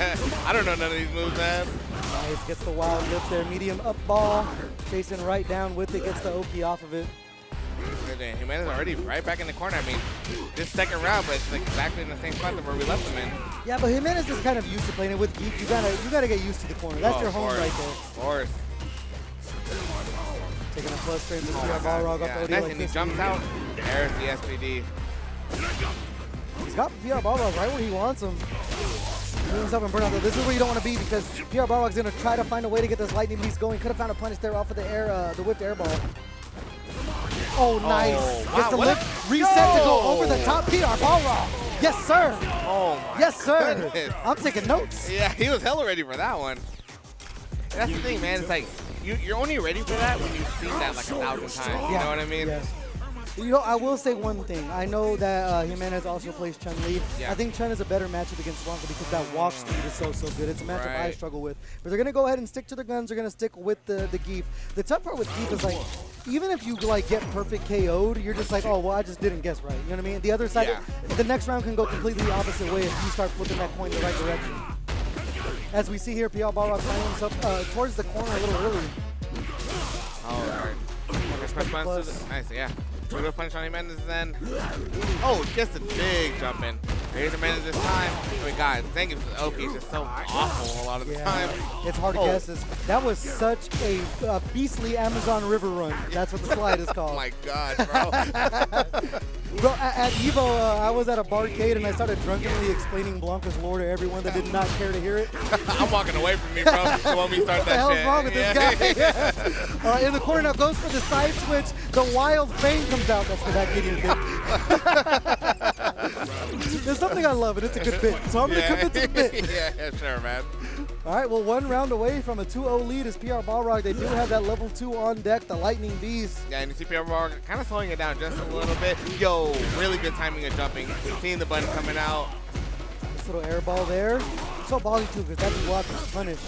I don't know none of these moves, man. Nice, gets the wild lift there. Medium up ball. Chasing right down with it, gets the Oki off of it. JIMENEZ already right back in the corner. I mean, this second round, but it's like exactly in the same spot where we left him in. Yeah, but JIMENEZ is kind of used to playing it with Geef. You gotta get used to the corner. That's your home right there. Of course. Taking a plus frame to PRBalrog off the OD nice, like and this. he jumps out. There's the SPD. He's got PRBalrog right where he wants him. Moving himself and burn out. This is where you don't want to be because PRBalrog's gonna try to find a way to get this lightning beast going. Could have found a punish there off of the air, the whipped air ball. Oh, nice. Wow, Gets the lift, reset to go over the top. PRBalrog. Yes, sir. Oh, my yes, sir. goodness. I'm taking notes. Yeah, he was hella ready for that one. That's the thing, man. It's like, you're only ready for that when you've seen that like 1,000 times. You know what I mean? Yes. You know, I will say one thing. I know that JIMENEZ also plays Chun-Li. Yeah. I think Chun is a better matchup against Blanca because that walk speed is so good. It's a matchup I Right. struggle with. But they're going to go ahead and stick to their guns. They're going to stick with the Geef. The tough part with Geef is like, even if you like get perfect KO'd, you're just like, oh, well, I just didn't guess right. You know what I mean? The other side, Yeah. the next round can go completely the opposite way if you start flipping that coin the right direction. As we see here, PRBalrog finding himself towards the corner a little early. All right. Press buttons. Nice, yeah. We're going to punish on JIMENEZ then. Oh, just a big jump in. Here's JIMENEZ this time. Oh my God, thank you for the OP. It's just so awful a lot of the time. It's hard to guess. That was such a beastly Amazon River run. That's what the slide is called. Oh my God, bro. Bro, at EVO, I was at a barcade and I started drunkenly explaining Blanca's lore to everyone that did not care to hear it. I'm walking away from me, bro. You want me to start What the that hell's shit? wrong with this guy? In the corner now, goes for the side switch. The wild fang comes out. That's the back Gideon thing. There's something I love, and it's a good bit. So I'm going to commit to the bit. Yeah, sure, man. All right, well, one round away from a 2-0 lead is PRBalrog. They do have that level 2 on deck, the Lightning Beast. Yeah, and you see PRBalrog kind of slowing it down just a little bit. Yo, really good timing of jumping. Seeing the button coming out. This little air ball there. So bally too, because that's block is punish.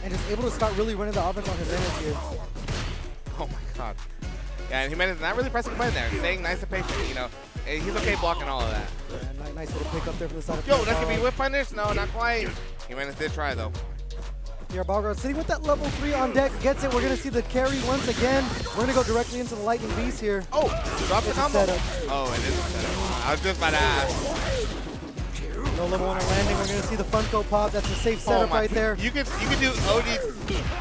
And just able to start really running the offense on JIMENEZ here. Oh my God. Yeah, and JIMENEZ not really pressing the button there. Staying nice and patient, you know. He's okay blocking all of that. Yeah, nice little pick up there from the side of Yo, that could be whip punish? No, not quite. JIMENEZ did try though. PRBalrog sitting with that level 3 on deck, gets it. We're going to see the carry once again. We're going to go directly into the Lightning Beast here. Oh, drop the combo. Setup. Oh, it is a setup. I was just about to ask. No level 1 on landing. We're going to see the Funko pop. That's a safe setup right there. You could do OD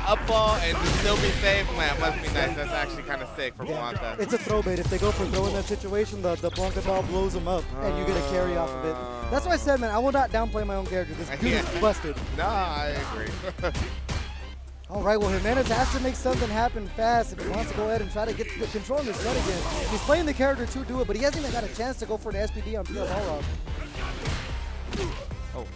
up ball and still be safe. Man, it must be nice. That's actually kind of sick for Blanca. It's a throw bait. If they go for throw in that situation, the Blanca ball blows them up, and you get a carry off of it. That's why I said, man, I will not downplay my own character. This dude is busted. No, I agree. All right, well, JIMENEZ has to make something happen fast if he wants to go ahead and try to get the control in this set again. He's playing the character to do it, but he hasn't even got a chance to go for the SPD on PRBalrog. Oh.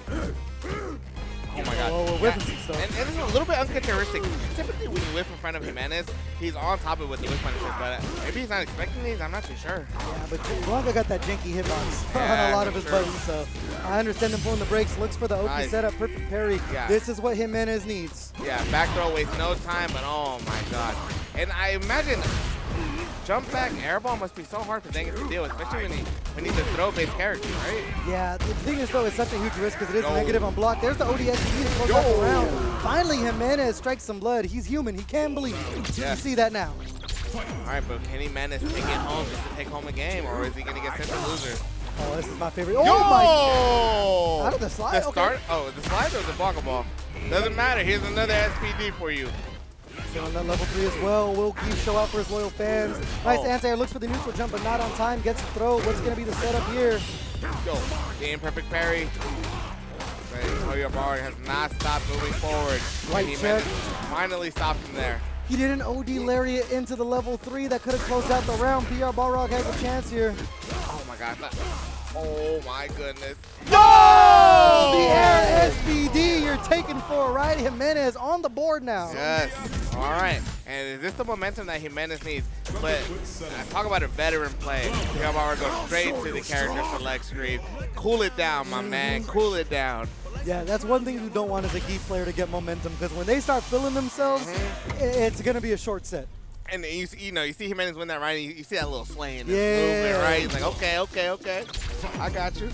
Oh my God. Whoa, Yeah. whipping some stuff. And it's a little bit uncharacteristic. Typically, when you whip in front of JIMENEZ, he's on top of it with the whip punishes, but maybe he's not expecting these. I'm not too sure. Yeah, but Blanca got that janky hitbox on a lot of his buttons, so I understand him pulling the brakes. Looks for the OP setup, perfect parry. Yeah. This is what JIMENEZ needs. Yeah, back throw wastes no time, but oh my God. And I imagine jump back airball must be so hard for Dennis to deal with, especially when he's a throw-based character, right? Yeah, the thing is, though, it's such a huge risk because it is negative on block. There's the ODS to close out the round. Finally, JIMENEZ strikes some blood. He's human. He can bleed. Yeah. You see that now. All right, but can Jimenez take it home just to take home a game, or is he going to get sent to losers? Oh, this is my favorite. Oh, my. Out of the slide? The start? Oh, the slide or the blocker ball? Doesn't matter. Here's another SPD for you. Still on that level 3 as well. Will keep show out for his loyal fans. Nice anti-air, looks for the neutral jump, but not on time. Gets the throw. What's going to be the setup here? Go. The imperfect parry. TreeWiz has not stopped moving forward. Right check. Finally stopped him there. He did an OD lariat into the level 3 that could have closed out the round. PRBalrog has a chance here. Oh my god. Oh my goodness. No! The air SBD, you're taking for a ride. Jimenez on the board now. Yes. All right. And is this the momentum that Jimenez needs? But talk about a veteran play. PRBalrog goes straight to the character select screen. Cool it down, my man. Cool it down. Yeah, that's one thing you don't want as a Geef player to get momentum, because when they start feeling themselves, it's going to be a short set. And you see Jimenez win that round, you see that little sway in his Yeah. movement, right? He's like, okay. I got you.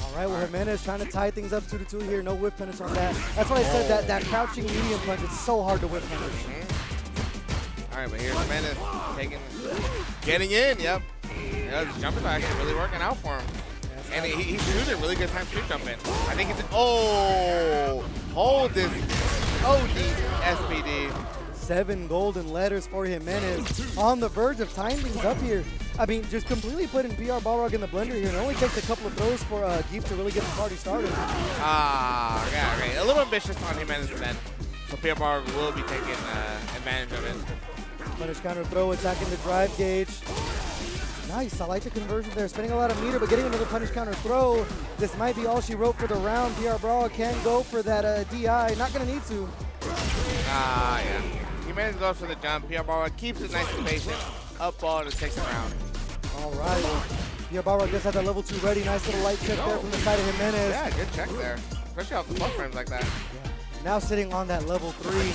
All right, well, Jimenez trying to tie things up 2-2 here. No whip punish on that. That's why I said that crouching medium punch is so hard to whip punish. All right, but here's Jimenez getting in, yep. Yeah, his jumpers are actually really working out for him. And he's shooting really good time street jumping. I think it's, hold this OD SPD. 7 golden letters for Jimenez. On the verge of tying things up here. I mean, just completely putting PRBalrog in the blender here. It only takes a couple of throws for Geef to really get the party started. Yeah, right. A little ambitious on Jimenez then. So PRBalrog will be taking advantage of it. Punish counter throw, attacking the drive gauge. Nice, I like the conversion there. Spending a lot of meter, but getting another punish counter throw. This might be all she wrote for the round. PRBalrog can go for that DI. Not going to need to. Yeah. Jimenez goes for the jump. PRBalrog keeps it nice and patient. Up ball to take the round. All right. Well, PRBalrog just had that level 2 ready. Nice little light check there from the side of Jimenez. Yeah, good check there. Especially off the plus frames like that. Yeah. Now sitting on that level 3.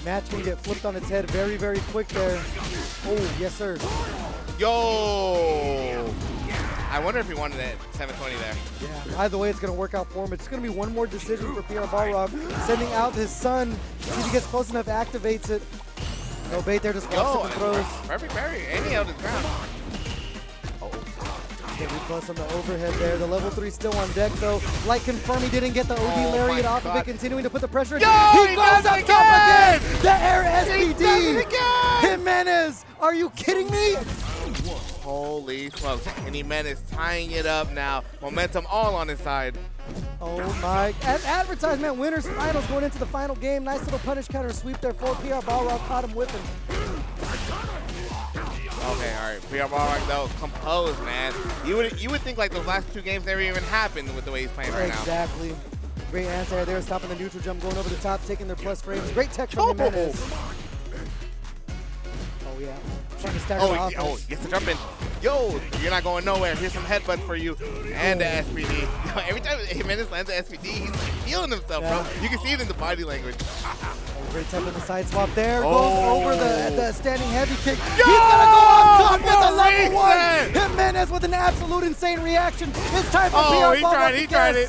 Match can get flipped on its head very, very quick there. Oh, yes, sir. Yo! I wonder if he wanted it 720 there. Yeah, either way, it's going to work out for him. It's going to be one more decision for PRBalrog. Sending out his son. See if he gets close enough, activates it. No bait there, just walks up and throws. Perfect parry, and he held his ground. Heavy plus on the overhead there. The level 3 still on deck, though. Like confirm he didn't get the OD lariat off of it, continuing to put the pressure. Yo, he goes up top again! The air SBD! Jimenez! Are you kidding me? Holy smokes. And Jimenez tying it up now. Momentum all on his side. Oh my. Advertisement winners finals going into the final game. Nice little punish counter sweep there for PRBalrog. Caught him whipping. Okay, all right. PRBalrog though, composed, man. You would think like those last 2 games never even happened with the way he's playing right now. Exactly. Great answer there, stopping the neutral jump, going over the top, taking their plus frames. Great tech from Jimenez. Oh yeah. Trying to stack the offense. Gets the jump in. Yo, you're not going nowhere. Here's some headbutt for you. And the SPD. Yo, every time Jimenez lands the SPD, he's feeling himself, bro. You can see it in the body language. Great tech on the side swap there. Goes over the standing heavy kick. He's going to go up top with the level 1. Jimenez with an absolute insane reaction. It's time for PRBalrog. He tried it.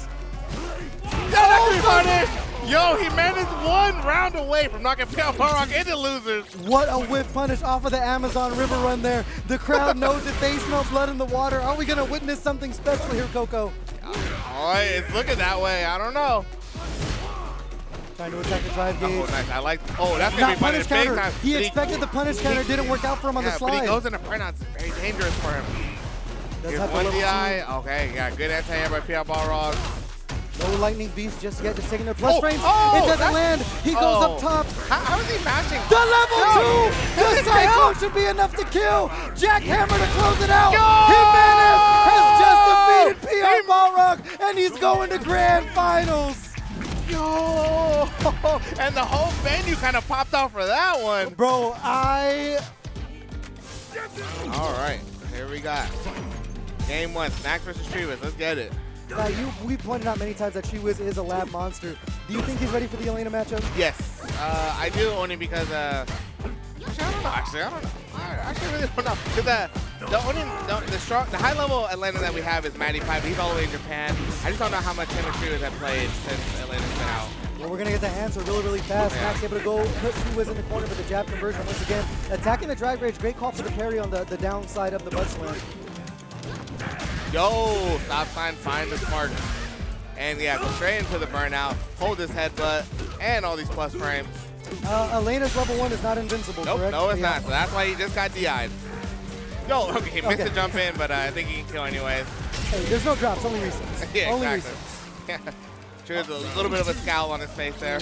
Punish. Yo, Jimenez 1 round away from knocking PRBalrog into losers. What a whip punish off of the Amazon River run there. The crowd knows it. They smell blood in the water. Are we going to witness something special here, Coco? All right, it's looking that way. I don't know. Trying to attack the drive gauge. Oh, nice. I like. Oh, that's going to be punish big counter. time. He expected the punish counter. Didn't work out for him on the slide. But he goes into print. It's very dangerous for him. Here's one DI. Okay, yeah, good anti-air by PRBalrog. No lightning beast just yet, just taking their plus frames. It doesn't land. He goes up top. How is he matching? The level 2! The Cyclone should be enough to kill. Jackhammer to close it out. Jimenez has just defeated PRBalrog, and he's going to grand finals. Yo! And the whole venue kind of popped off for that one. Bro, All right, here we got game 1, Snax versus TreeWiz. Let's get it. We pointed out many times that TreeWiz is a lab monster. Do you think he's ready for the Elena matchup? Yes, I do, only because actually, I don't know. I actually really don't know. Because the high level Atlanta that we have is Magitek. He's all the way in Japan. I just don't know how much him and TreeWiz have played since Atlanta's been out. Well, we're going to get the answer really, really fast. Snax able to go put TreeWiz in the corner with the jab conversion once again. Attacking the drive rage. Great call for the parry on the downside of the butt slam. Yo, stop sign, find the smart. And yeah, go straight into the burnout, hold this headbutt, and all these plus frames. Elena's level 1 is not invincible, Nope, correct? no, it's not. So that's why he just got DI'd. Yo, okay, he missed the jump in, but I think he can kill anyways. Hey, there's no drops, only resets. Yeah, only exactly. There's a little bit of a scowl on his face there.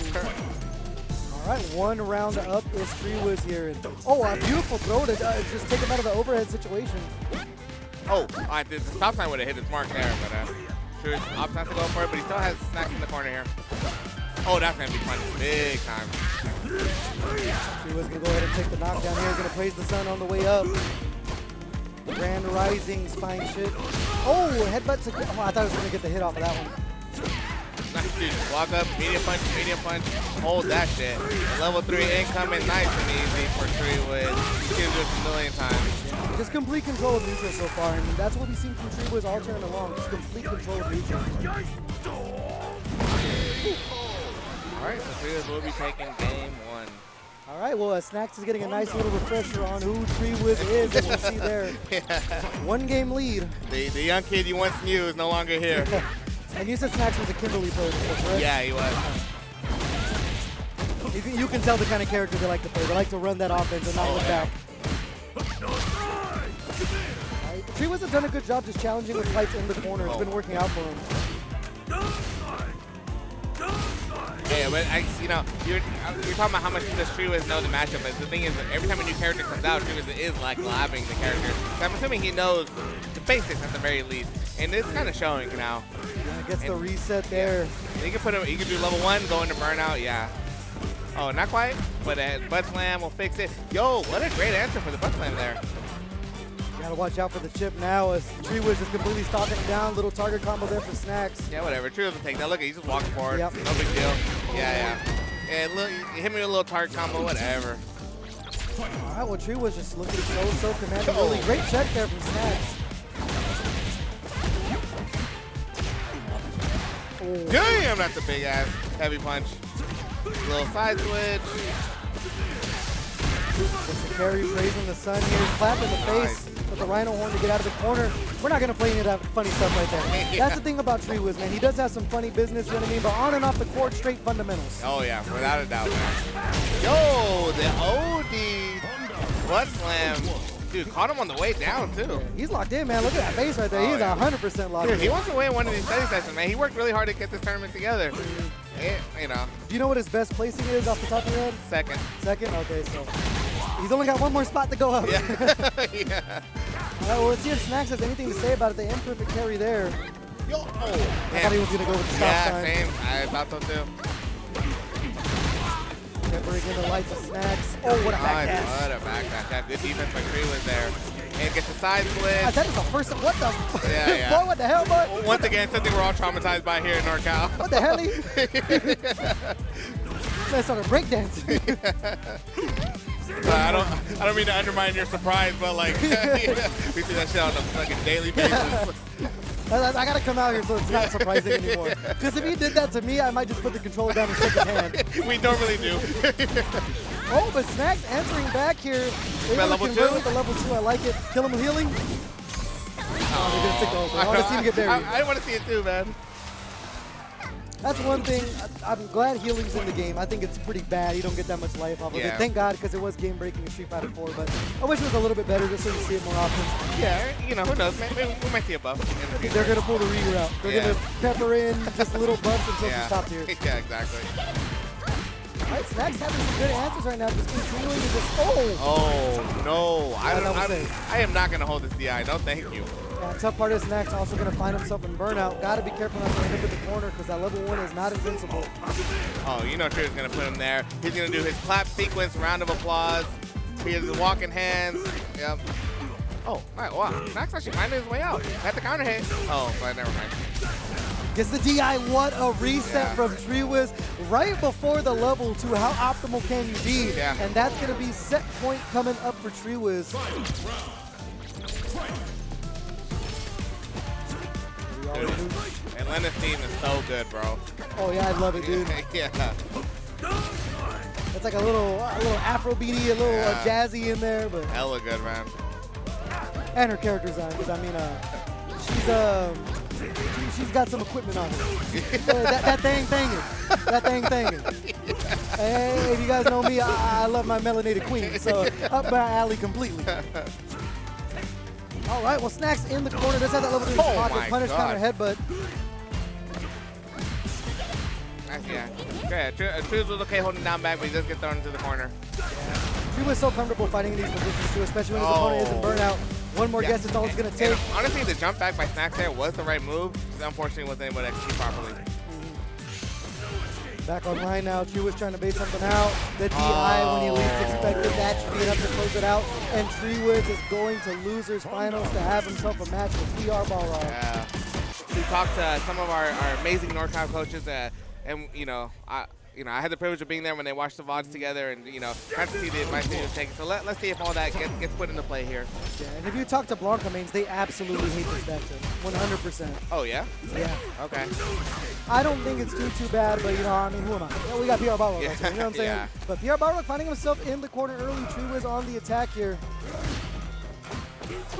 All right, one round up is TreeWiz here. And, oh, a beautiful throw to just take him out of the overhead situation. Oh, the stop sign would have hit his mark there, but TreeWiz opts not to go for it, but he still has Snax in the corner here. Oh, that's going to be fun big time. TreeWiz going to go ahead and take the knockdown here. He's going to praise the sun on the way up. Grand Rising spine shit. Oh, headbutt to... Oh, I thought I was going to get the hit off of that one. Nice, dude. Walk up, medium punch, hold that shit. Level 3 incoming, nice and easy for TreeWiz. He's going to do this a million times. Just complete control of neutral so far, and that's what we've seen from TreeWiz all turn along. Just complete control of neutral. All right, so TreeWiz will be taking game 1. All right, well, Snax is getting a nice little refresher on who TreeWiz is, and we'll see there. One game lead. The young kid you once knew is no longer here. And you said Snax was a Kimberly player before, correct? Yeah, he was. You can tell the kind of character they like to play. They like to run that offense and not look back. Right. TreeWiz has done a good job just challenging with fights in the corner. It's been working out for him. Yeah, but you're talking about how much does TreeWiz know the matchup, but the thing is, every time a new character comes out, TreeWiz is like labbing the character. So I'm assuming he knows the basics at the very least, and it's kind of showing now. Yeah, gets the reset there. He can do level 1, go into burnout, yeah. Oh, not quite, but butt slam will fix it. Yo, what a great answer for the butt slam there. Gotta watch out for the chip now as TreeWiz is completely stopping him down. Little target combo there for Snax. Yeah, whatever. TreeWiz will take that. Look, he's just walking forward. Yep. No big deal. Yeah. Yeah, look, hit me with a little target combo, whatever. All right, well, TreeWiz just looking so commanding. Really great check there from Snax. Oh. Damn, that's a big ass heavy punch. Little side switch. Gets the carry, raising the sun here. Clap in the face with the rhino horn to get out of the corner. We're not going to play any of that funny stuff right there. That's the thing about TreeWiz, man. He does have some funny business, you know what I mean? But on and off the court, straight fundamentals. Oh, yeah, without a doubt, man. Yo, the OD butt slam. Dude, caught him on the way down, too. He's locked in, man. Look at that face right there. He's 100% locked in. He wants to win one of these study sessions, man. He worked really hard to get this tournament together. Do you know what his best placing is off the top of your head? Second. Second? Okay, so he's only got one more spot to go up. Yeah. All right, well, let's see if Snax has anything to say about it. The imperfect carry there. Yo, I thought he was going to go with the stop sign. Yeah, same. I thought so, too. Bring in the lights of Snax. Oh, what a back dash. What a back dash. Good defense by TreeWiz there. And gets the side split. That is the first. What the? Yeah. Boy, what the hell, bud? Once again, something we're all traumatized by here in NorCal. What the hell? Let's start breakdancing. I don't mean to undermine your surprise, but like we see that shit on a fucking daily basis. I gotta come out here so it's not surprising anymore. Because if he did that to me, I might just put the controller down and shake his hand. We normally do. Oh, but Snax answering back here. Level 2? With the level 2, I like it. Kill him with healing. Oh, they're gonna stick over. I want to see him get buried. I want to see it too, man. That's one thing. I'm glad healing's in the game. I think it's pretty bad. You don't get that much life off of it. Thank God, because it was game-breaking in Street Fighter 4. But I wish it was a little bit better just so you see it more often. Yeah, who knows? Maybe we might see a buff. They're going to pull the reroute. They're going to pepper in just little buffs until she stops here. Yeah, exactly. All right, Snax having some good answers right now. Just continuing to just... Oh, no. I am not going to hold this DI. No, thank you. Yeah, tough part is Snax also going to find himself in burnout. Got to be careful not to end up in the corner because that level 1 is not invincible. Oh, TreeWiz is going to put him there. He's going to do his clap sequence, round of applause. He has the walking hands. Yep. Oh, wow. Snax actually finding his way out. Had the counter hit. Oh, but never mind. Gets the DI. What a reset from TreeWiz right before the level 2. How optimal can you be? Yeah. And that's going to be set point coming up for TreeWiz. And Jimenez theme is so good, bro. Oh yeah, I love it, dude. Yeah. It's like a little Afro-beaty, a little jazzy in there, but Hella good, man. and her character design, because I mean, she's got some equipment on her. that thing thinging. That thing thinging. Hey, if you guys know me, I love my melanated queen, so up my alley completely. All right, well, Snax in the corner. Does have that level 3 pocket punish counter headbutt. Yeah. TreeWiz was okay holding down back, but he does get thrown into the corner. TreeWiz so comfortable fighting in these positions too, especially when his opponent isn't burnout. One more guess is all it's going to take. And honestly, the jump back by Snax there was the right move. Just unfortunately wasn't able to execute properly. Back online now. TreeWiz trying to bait something out. The DI when he least expected. That should be enough to close it out. And TreeWiz is going to losers finals to have himself a match with PRBalrog. Yeah. We talked to some of our amazing NorCal coaches, and I had the privilege of being there when they watched the VODs together, and got to see the advice he was taking. So let's see if all that gets put into play here. Yeah, and if you talk to Blanca mains, they absolutely hate this matchup, 100%. Oh yeah. Yeah. Okay. I don't think it's too bad, but I mean, who am I? Well, we got PRBalrog, you know what I'm saying? Yeah. But PRBalrog finding himself in the corner early. TreeWiz on the attack here.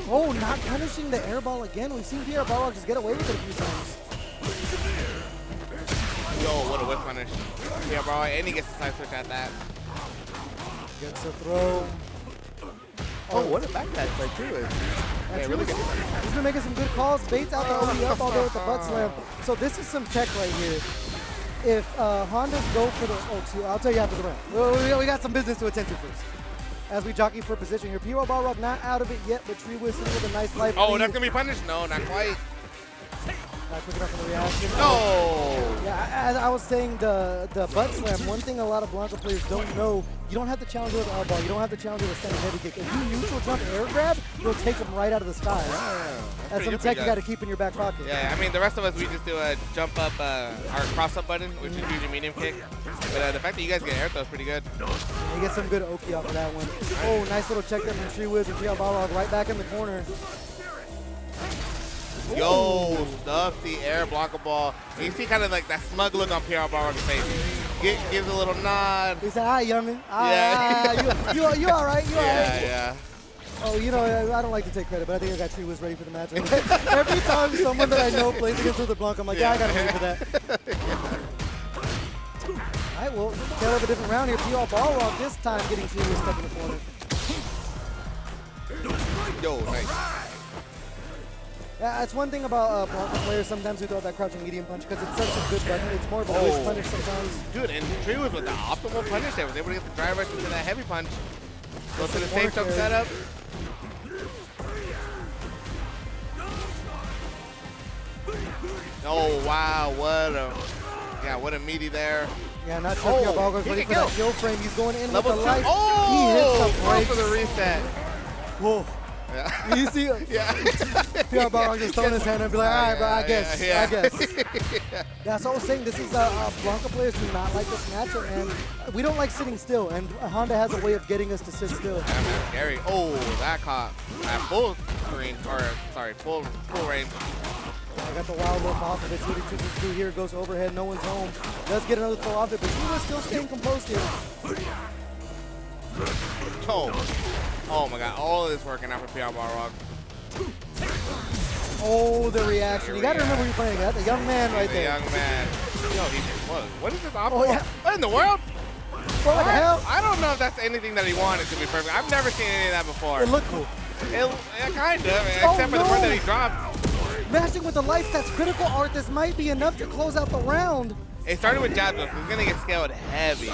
Oh, not punishing the airball again. We've seen PRBalrog just get away with it a few times. Yo, what a whip punish. Yeah, bro, and he gets the side switch at that. Gets a throw. Oh, what a backdash by TreeWiz. Yeah, really good. He's been making some good calls. Baits out the OD up all day with the butt slam. So this is some tech right here. If Hondas go for the O2, I'll tell you after the round. We got some business to attend to first. As we jockey for position here. PRBalrog not out of it yet, but TreeWiz sitting with a nice life. Oh, that's going to be punished? No, not quite. Not quick enough for the reaction. No! Yeah, as I was saying, the butt slam, one thing a lot of Blanca players don't know, you don't have to challenge with an elbow, you don't have to challenge with a standing heavy kick. If you neutral jump air grab, you'll take them right out of the sky. That's some tech you got to keep in your back pocket. Yeah, I mean, the rest of us, we just do a jump up, our cross up button, which is usually medium kick. But the fact that you guys get air throw is pretty good. You get some good Oki off of that one. Oh, nice little check there from TreeWiz and PRBalrog right back in the corner. Yo, stuff the air blocker ball. And you see kind of like that smug look on PRBalrog's face. Gives a little nod. He said, hi, youngin. Yeah. You all right? You all right? Yeah. Oh, I don't like to take credit, but I think I got TreeWiz ready for the match. Every time someone that I know plays against the Blanca, I'm like, I got him ready for that. All right, well, tail of a different round here. PRBalrog this time getting TreeWiz stuck in the corner. Yo, nice. Yeah, that's one thing about Blanca players sometimes who throw that crouching medium punch because it's such a good button. It's more of a wish punish sometimes. Dude, and TreeWiz with the optimal punish there was able to get the drive rush into that heavy punch. Go to the safe jump setup. Oh wow, what a meaty there. Yeah, not sure if PRBalrog's ready for that kill frame. He's going in with the light. Oh, he hits the break for the reset. Whoa. Yeah. You see PRBalrog just throwing his hand and be like, all right, bro, I guess. Yeah, so I was saying this is Blanca players do not like this matchup, and we don't like sitting still, and Honda has a way of getting us to sit still. Yeah, man, scary. Oh, that caught at full screen, or sorry, full range. I got the wild look off of it. See what he chooses to do here. Goes overhead. No one's home. Does get another throw off it, but he was still staying composed here. Oh my God! All of this working out for PRBalrog. Oh, the reaction! You got to remember who you're playing at. The young man right there. The young man. Yo, what is this optimal? Oh, yeah. What in the world? What the hell? I don't know if that's anything that he wanted to be perfect. I've never seen any of that before. It looked cool. Kind of, except for the part that he dropped. Mashing with the life that's critical art. This might be enough to close out the round. It started with jab though. He's gonna get scaled heavy.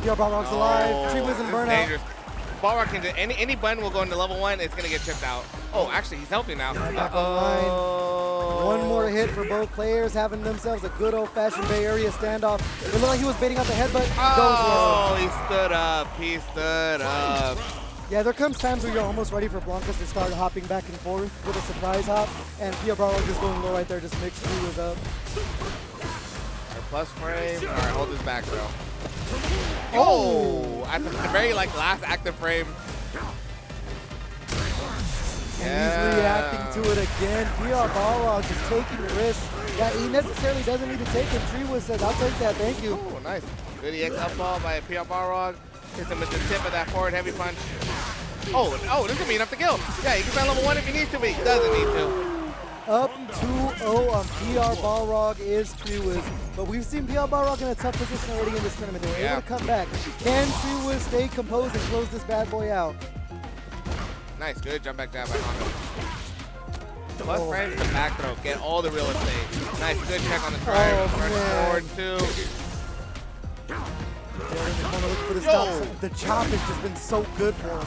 PRBalrog's alive. TreeWiz and burnout. Dangerous. Balrog can do any button will go into level 1. It's gonna get chipped out. Oh, actually, he's healthy now. Back online. One more hit for both players, having themselves a good old-fashioned Bay Area standoff. It looked like he was baiting out the headbutt. Oh, he stood up. He stood up. Yeah, there comes times where you're almost ready for Blancas to start hopping back and forth with a surprise hop, and PRBalrog just going low right there, just mixed TreeWiz up. Our plus frame. All right, hold this back, though. Oh, at the very last active frame. And he's reacting into it again. PRBalrog is taking risks that he necessarily doesn't need to take, and TreeWiz says, I'll take that, thank you. Oh, nice. Good EX up ball by PRBalrog. Hits him with the tip of that forward heavy punch. Oh, this is going to be enough to kill. Yeah, he can try level 1 if he needs to, but he doesn't need to. Up 2-0 on PRBalrog is TreeWiz, but we've seen PRBalrog in a tough position already in this tournament. They were able to come back. Can TreeWiz stay composed and close this bad boy out? Nice, good jump back jab by Honda. Plus frames to back throw, get all the real estate. Nice, good check on the drive. Forward 2. Looking for the stop. The chop has just been so good for him.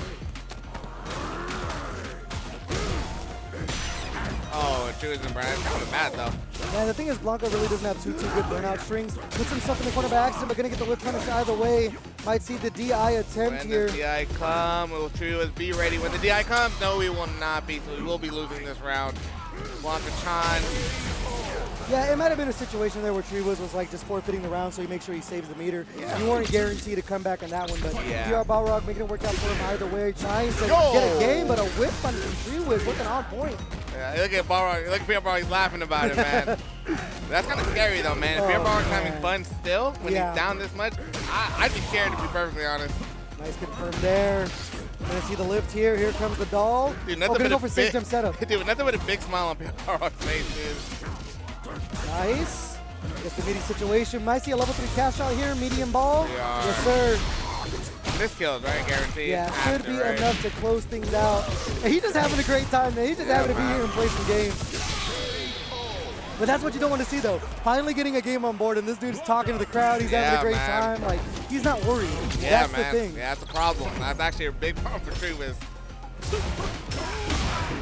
Oh, TreeWiz and Brian, kind of bad though. Man, the thing is, Blanca really doesn't have too good burnout strings. Puts himself in the corner by accident, but gonna get the whip punish either way. Might see the DI attempt when here. When the DI come, will TreeWiz be ready? When the DI comes, no, we will not be. So we will be losing this round. Blanca-chan. Yeah, it might have been a situation there where TreeWiz was like just forfeiting the round so he makes sure he saves the meter. You weren't guaranteed to come back on that one, but PRBalrog making it work out for him either way. Trying to get a game, but a whip punish from TreeWiz looking on point. Yeah, look at Balrog. Look at PRBalrog. He's laughing about it, man. That's kind of scary, though, man. If PRBalrog's having fun still when he's down this much, I'd be scared, to be perfectly honest. Nice confirm there. Gonna see the lift here. Here comes the doll. Dude, nothing but go for safe jump setup. Dude, nothing but a big smile on PRBalrog's face, dude. Nice. Gets the midi situation. Might see a level 3 cash out here. Medium ball. Yeah. Yes, sir. This kills, right? Guaranteed. Yeah, should be enough to close things out. And he's just having a great time, man. He's just happy to be here and play some games. But that's what you don't want to see, though. Finally getting a game on board, and this dude's talking to the crowd. He's having a great time. Like, he's not worried. That's the thing. Yeah, that's a problem. That's actually a big problem for TreeWiz.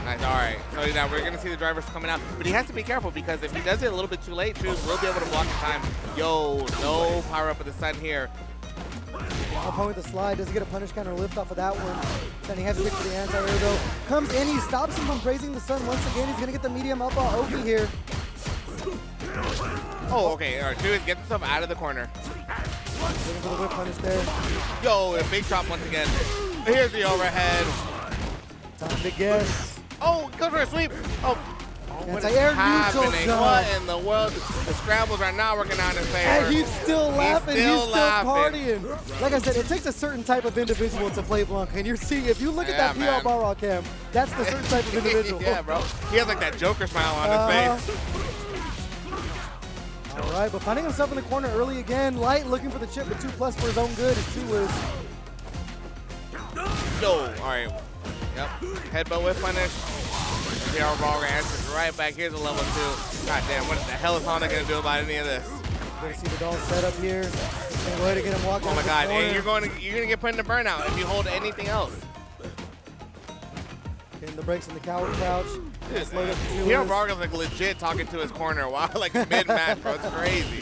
Nice, all right. So now we're going to see the drivers coming out. But he has to be careful because if he does it a little bit too late, TreeWiz will be able to block the time. Yo, no power up of the sun here. Opponent with the slide, doesn't get a punish counter lift off of that one. Then he has to pick for the anti-air though. Comes in, he stops him from praising the sun once again. He's going to get the medium up on Oki here. Oh, okay. All right, TreeWiz gets himself out of the corner. Looking for the whip punish there. Yo, a big chop once again. Here's the overhead. Time to guess. Oh, goes for a sweep. Oh, what is happening? What in the world? The scrambles are not working out in his favor. And he's still laughing. He's still partying. Like I said, it takes a certain type of individual to play Blanca. And you're seeing, if you look at that PRBalrog cam, that's the certain type of individual. Yeah, bro. He has like that Joker smile on his face. All right, but finding himself in the corner early again. Light looking for the chip with 2+ for his own good. It's TreeWiz. Yo, all right. Yep. Headbutt whip punish. PRBalrog answers right back. Here's a level 2. God damn, what the hell is Honda going to do about any of this? Going to see the doll set up here. Going to go ahead and get him walking. Oh my God, and you're going to get put into burnout if you hold anything else. Getting the breaks in the coward crouch. PRBalrog is like legit talking to his corner while like mid-match, bro. It's crazy.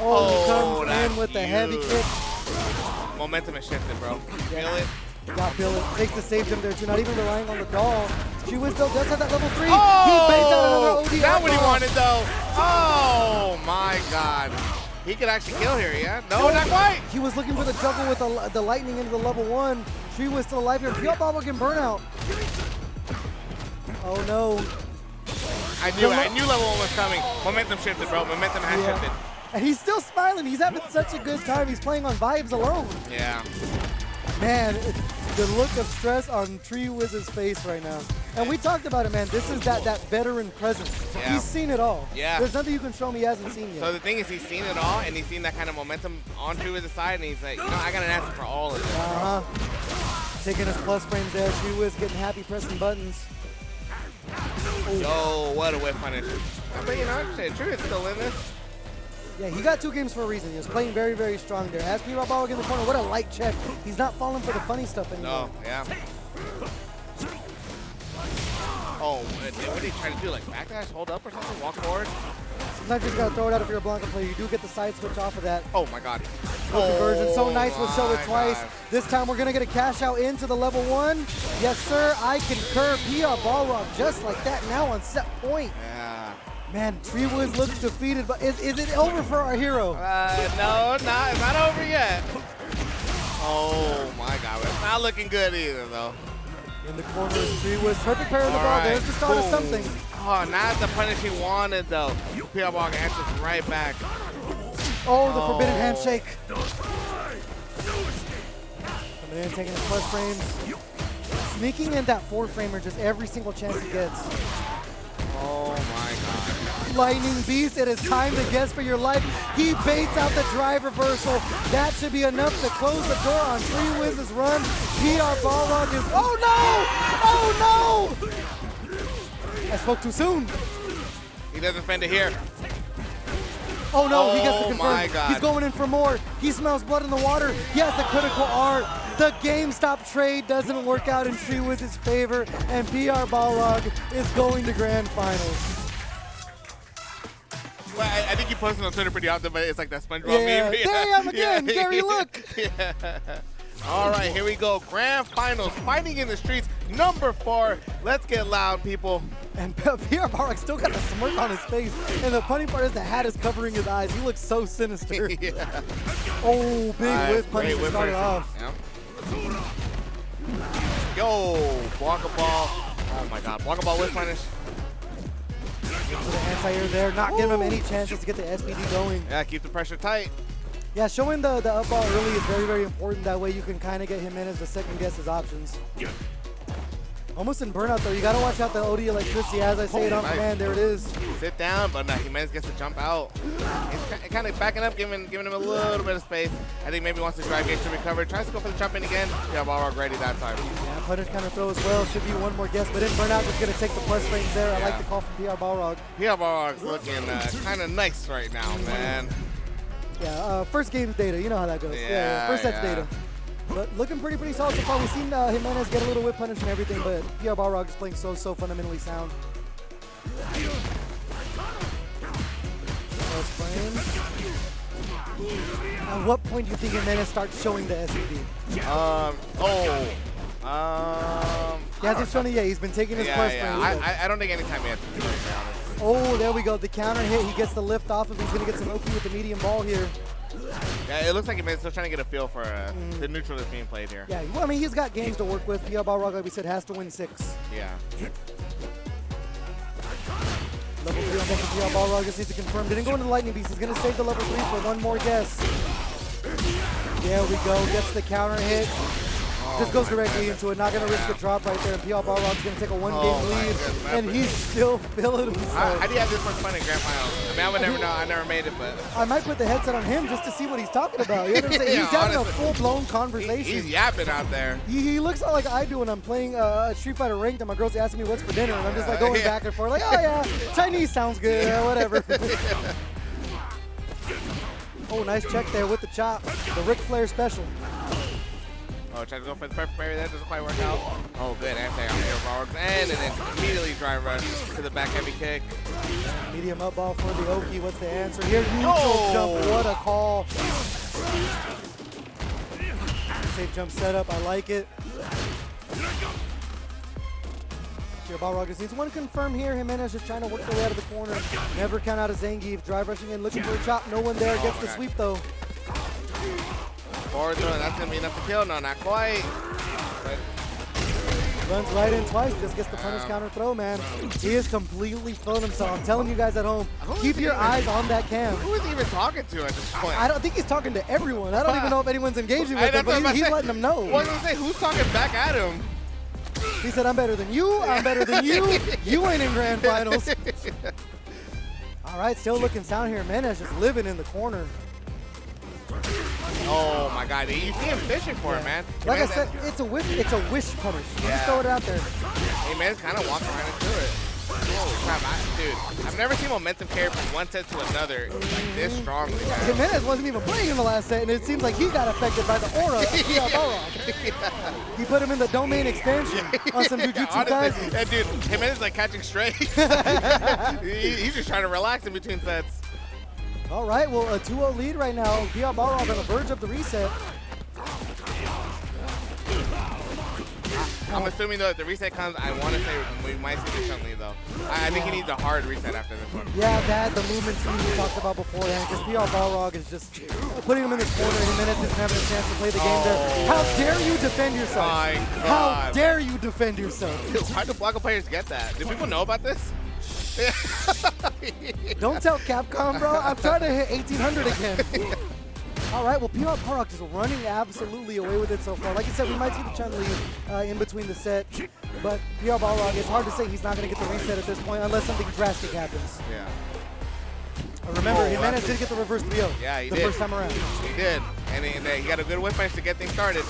Oh, he comes in with the heavy kick. Momentum is shifted, bro. Feel it? Got feel it. Takes the save jump there too, not even relying on the doll. TreeWiz though does have that level 3. Oh, he baits out another OD. That's what he wanted though. Oh my God. He could actually kill here, yeah? No, not quite. He was looking for the juggle with the lightning into the level 1. TreeWiz still alive here. PRBalrog can burnout. Oh no. I knew level 1 was coming. Momentum shifted, bro. Momentum has shifted. And he's still smiling. He's having such a good time. He's playing on vibes alone. Yeah. Man, the look of stress on TreeWiz's face right now. And we talked about it, man. This is that veteran presence. Yeah. He's seen it all. Yeah. There's nothing you can show him he hasn't seen yet. So the thing is, he's seen it all, and he's seen that kind of momentum on TreeWiz's side, and he's like, you know, I got an answer for all of this. Taking his plus frames there. TreeWiz getting happy pressing buttons. Yo, what a whip punish. But you know, TreeWiz still in this. Yeah, he got 2 games for a reason. He was playing very, very strong there. Has PRBalrog in the corner. What a light check. He's not falling for the funny stuff anymore. No, yeah. Oh, what did he try to do? Like backdash, hold up or something? Walk forward? Sometimes you just gotta throw it out if you're a Blanca player. You do get the side switch off of that. Oh my God. Conversion. So nice, we'll show it twice. God. This time we're gonna get a cash out into the level 1. Yes, sir, I concur. PRBalrog just like that now on set point. Yeah. Man, TreeWiz looks defeated, but is it over for our hero? No, it's not over yet. Oh my God, it's not looking good either though. In the corner is TreeWiz. Perfect pair in the ball. There's the start of something. Oh, not the punish he wanted, though. PRBalrog answers right back. Oh, the forbidden handshake. Coming in, taking the plus frames. Sneaking in that 4-framer just every single chance he gets. Oh, my God. Lightning Beast, it is time to guess for your life. He baits out the drive reversal. That should be enough to close the door on TreeWiz's run. PRBalrog is, oh no! Oh no! I spoke too soon. He doesn't spend it here. Oh no, he gets to confirm. My God. He's going in for more. He smells blood in the water. He has the critical art. The GameStop trade doesn't work out in TreeWiz's favor, and PRBalrog is going to grand finals. Well, I think you post it on Twitter pretty often, but it's like that SpongeBob Yeah, meme. there I am again, Gary, look. Yeah. All right, here we go. Grand finals, fighting in the streets, number 4. Let's get loud, people. And PRBalrog still got a smirk on his face. And the funny part is the hat is covering his eyes. He looks so sinister. Yeah. Oh, big whip punish to start it off. Yep. Yo, Blanca Ball. Oh my God, Blanca Ball whip punish. For the anti-air there, not giving him any chances to get the SBD going. Yeah, keep the pressure tight. Yeah, showing the up ball early is very, very important. That way you can kind of get Jimenez to second guess his options. Yeah. Almost in burnout though. You got to watch out the OD electricity. As I say it on command, there it is. Sit down, but Jimenez gets to jump out. He's kind of backing up, giving him a little bit of space. I think maybe wants the drive gauge to recover. Tries to go for the jump in again. Yeah, Balrog ready that time. Yeah, punish counter throw as well. Should be one more guess, but in burnout, just going to take the plus frames there. I like the call from PRBalrog. PRBalrog's looking kind of nice right now, man. Yeah, first game's data. You know how that goes. Yeah, first set's data. But looking pretty solid so far. We've seen Jimenez get a little whip punish and everything, but PRBalrog is playing so fundamentally sound. First frame. At what point do you think Jimenez starts showing the SED? He hasn't shown it yet. He's been taking his plus frames. I don't think anytime he has to do it, to be honest. Oh, there we go. The counter hit. He gets the lift off of. He's going to get some OP with the medium ball here. Yeah, it looks like he's still trying to get a feel for the neutral that's being played here. Yeah, well, I mean, he's got games to work with. PRBalrog, like we said, has to win 6. Yeah. Level 3 on deck for PRBalrog. Just needs to confirm. Didn't go into the Lightning Beast. He's going to save the level 3 for one more guess. There we go. Gets the counter hit. Just goes directly into it. Not going to risk a drop right there. And PRBalrog's going to take a 1-game lead. And he's still feeling himself. How do you have this much fun in Grand Finals? I mean, I would never know. I never made it, but. I might put the headset on him just to see what he's talking about. You know what I'm saying? He's having a full-blown conversation. He's yapping out there. He looks like I do when I'm playing Street Fighter Ranked and my girl's asking me what's for dinner. And I'm just like going back and forth like, oh yeah, Chinese sounds good, whatever. Oh, nice check there with the chop. The Ric Flair special. Oh, tried to go for the perfect parry. That doesn't quite work out. Oh, good anti on PRBalrog. And then immediately drive rush to the back heavy kick. Medium up ball for the Oki. What's the answer here? Neutral jump. What a call. Safe jump setup. I like it. PRBalrog just needs one confirm here. Jimenez just trying to work their way out of the corner. Never count out a Zangief. Drive rushing in, looking for a chop. No one there. Gets the sweep though. Forward throw, that's going to be enough to kill. No, not quite. But runs right in twice, just gets the punish counter throw, man. He is completely feeling himself. I'm telling you guys at home, keep your eyes on that cam. Who is he even talking to at this point? I don't think he's talking to everyone. I don't even know if anyone's engaging with him, but he's letting them know. What was I going to say? Who's talking back at him? He said, I'm better than you, I'm better than you. You ain't in grand finals. All right, still looking sound here. Jimenez just living in the corner. Oh my God! You see him fishing for it, man. Like I said, it's a wish punish. You just throw it out there. Hey, man, kind of walking right into it. Holy crap, dude! I've never seen momentum carry from one set to another like this strongly. Jimenez wasn't even playing in the last set, and it seems like he got affected by the aura of PRBalrog. He put him in the domain expansion on some Jujutsu Kaisen. Yeah, dude, Jimenez is like catching straight. He's just trying to relax in between sets. All right, well, a 2-0 lead right now. PRBalrog on the verge of the reset. I'm assuming though if the reset comes, I want to say we might see the Chun-Li though. I think he needs a hard reset after this one. Yeah, that, the movement speed we talked about beforehand, because PRBalrog is just putting him in this corner, and Jimenez isn't having a chance to play the game there. How dare you defend yourself? My God. How dare you defend yourself? Dude, why do Blanco players get that? Do people know about this? Don't tell Capcom, bro. I'm trying to hit 1800 again. All right, well, PRBalrog is running absolutely away with it so far. Like I said, we might see the Chun-Li in between the set, but PRBalrog, it's hard to say he's not going to get the reset at this point unless something drastic happens. Yeah. Remember, Jimenez did get the reverse 3-0 yeah, he the did. first time around. He did, and he got a good whip punch to get things started.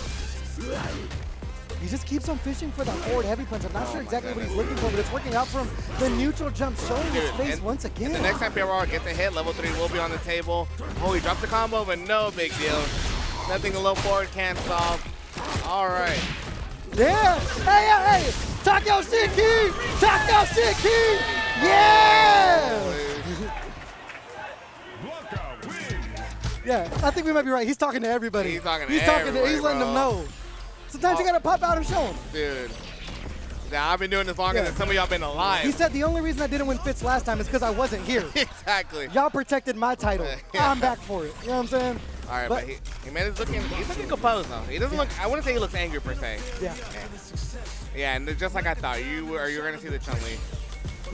He just keeps on fishing for that forward heavy punch. I'm not sure exactly what he's looking for, but it's working out for him. The neutral jump showing his face once again. And the next time PRBalrog gets a hit, level 3 will be on the table. Oh, he dropped the combo, but no big deal. Nothing a low forward can't solve. All right. Yeah. Hey. Talk your shit, King. Talk your shit, King. Yeah. Yeah, I think we might be right. He's talking to everybody. He's talking to He's letting them know. Sometimes you gotta pop out and show him. Dude. Now, I've been doing this longer than some of y'all been alive. He said the only reason I didn't win FITS last time is because I wasn't here. Exactly. Y'all protected my title. I'm back for it. You know what I'm saying? All right, but he's looking composed though. He doesn't look, I wouldn't say he looks angry per se. Yeah. Yeah, and just like I thought, you're going to see the Chun-Li.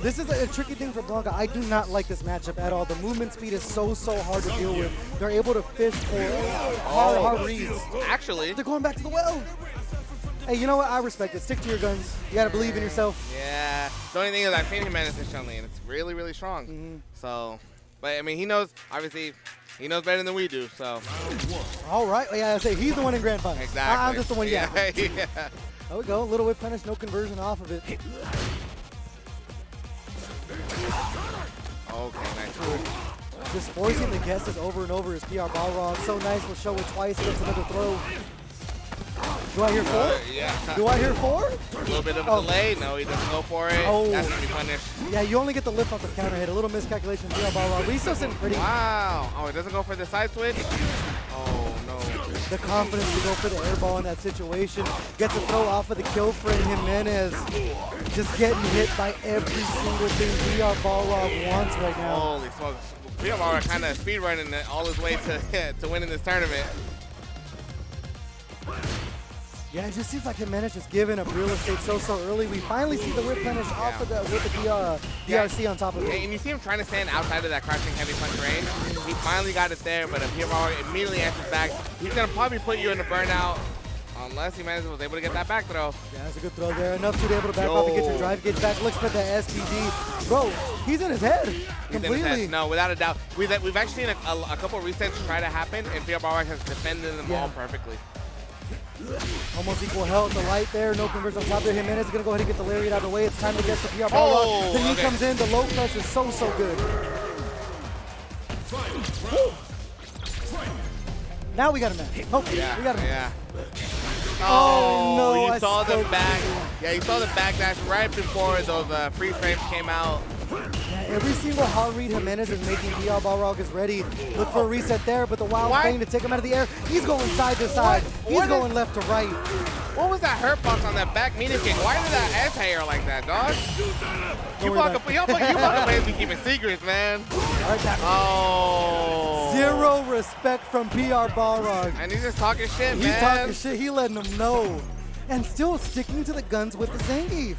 This is a tricky thing for Blanca. I do not like this matchup at all. The movement speed is so hard to deal with. They're able to fish for hard reads. Actually. They're going back to the well. Hey, you know what? I respect it. Stick to your guns. You got to believe in yourself. Yeah. The only thing is I've seen him manage this Chun-Li, and it's really, really strong. So, but I mean, he knows, obviously, he knows better than we do, so. All right. Yeah, I say he's the one in Grand Finals. Exactly. I'm just the one, yeah. Yeah. There we go. Little whip punish, no conversion off of it. Okay, nice. Just forcing the guesses over and over is PRBalrog. So nice. We'll show it twice. Gets another throw. Do I hear 4? Yeah. Do I hear 4? A little bit of a delay. No, he doesn't go for it. Oh. That's going to be punished. Yeah, you only get the lift off the counter hit. A little miscalculation from PRBalrog. But he's still sitting pretty. Wow. Oh, it doesn't go for the side switch? Oh, no. The confidence to go for the air ball in that situation. Gets a throw off of the kill frame. Jimenez just getting hit by every single thing PRBalrog wants right now. Holy smokes. PRBalrog kind of speedrunning all his way to winning this tournament. Yeah, it just seems like Jimenez just giving up real estate so early. We finally see the whip punish off of with the DRC on top of it. And you see him trying to stand outside of that crouching heavy punch range. He finally got it there, but if PRBalrog immediately answers back, he's going to probably put you in a burnout unless Jimenez was able to get that back throw. Yeah, that's a good throw there. Enough to be able to back off and get your drive gauge back. Looks for the SPD. Bro, he's in his head completely. He's in his head. No, without a doubt. We've actually seen a couple resets try to happen, and PRBalrog has defended them all perfectly. Almost equal health. The light there. No conversion on top there. Jimenez is going to go ahead and get the lariat out of the way. It's time to get to PRBalrog. Oh, the knee comes in. The low crush is so good. Now we got a match. Hopefully, we got a match. Oh, no. You saw the back. Yeah, you saw the backdash right before those free frames came out. Yeah, every single hard read Jimenez is making. PRBalrog is ready. Look for a reset there, but the wild thing to take him out of the air. He's going side to side. He's going left to right. What was that hurt box on that back meter kick? Why did that anti-air like that, dog? You fucking ways be keeping secrets, man. Oh. Zero respect from PRBalrog. And he's just talking shit, man. He's talking shit. He letting them know. And still sticking to the guns with the Zangief.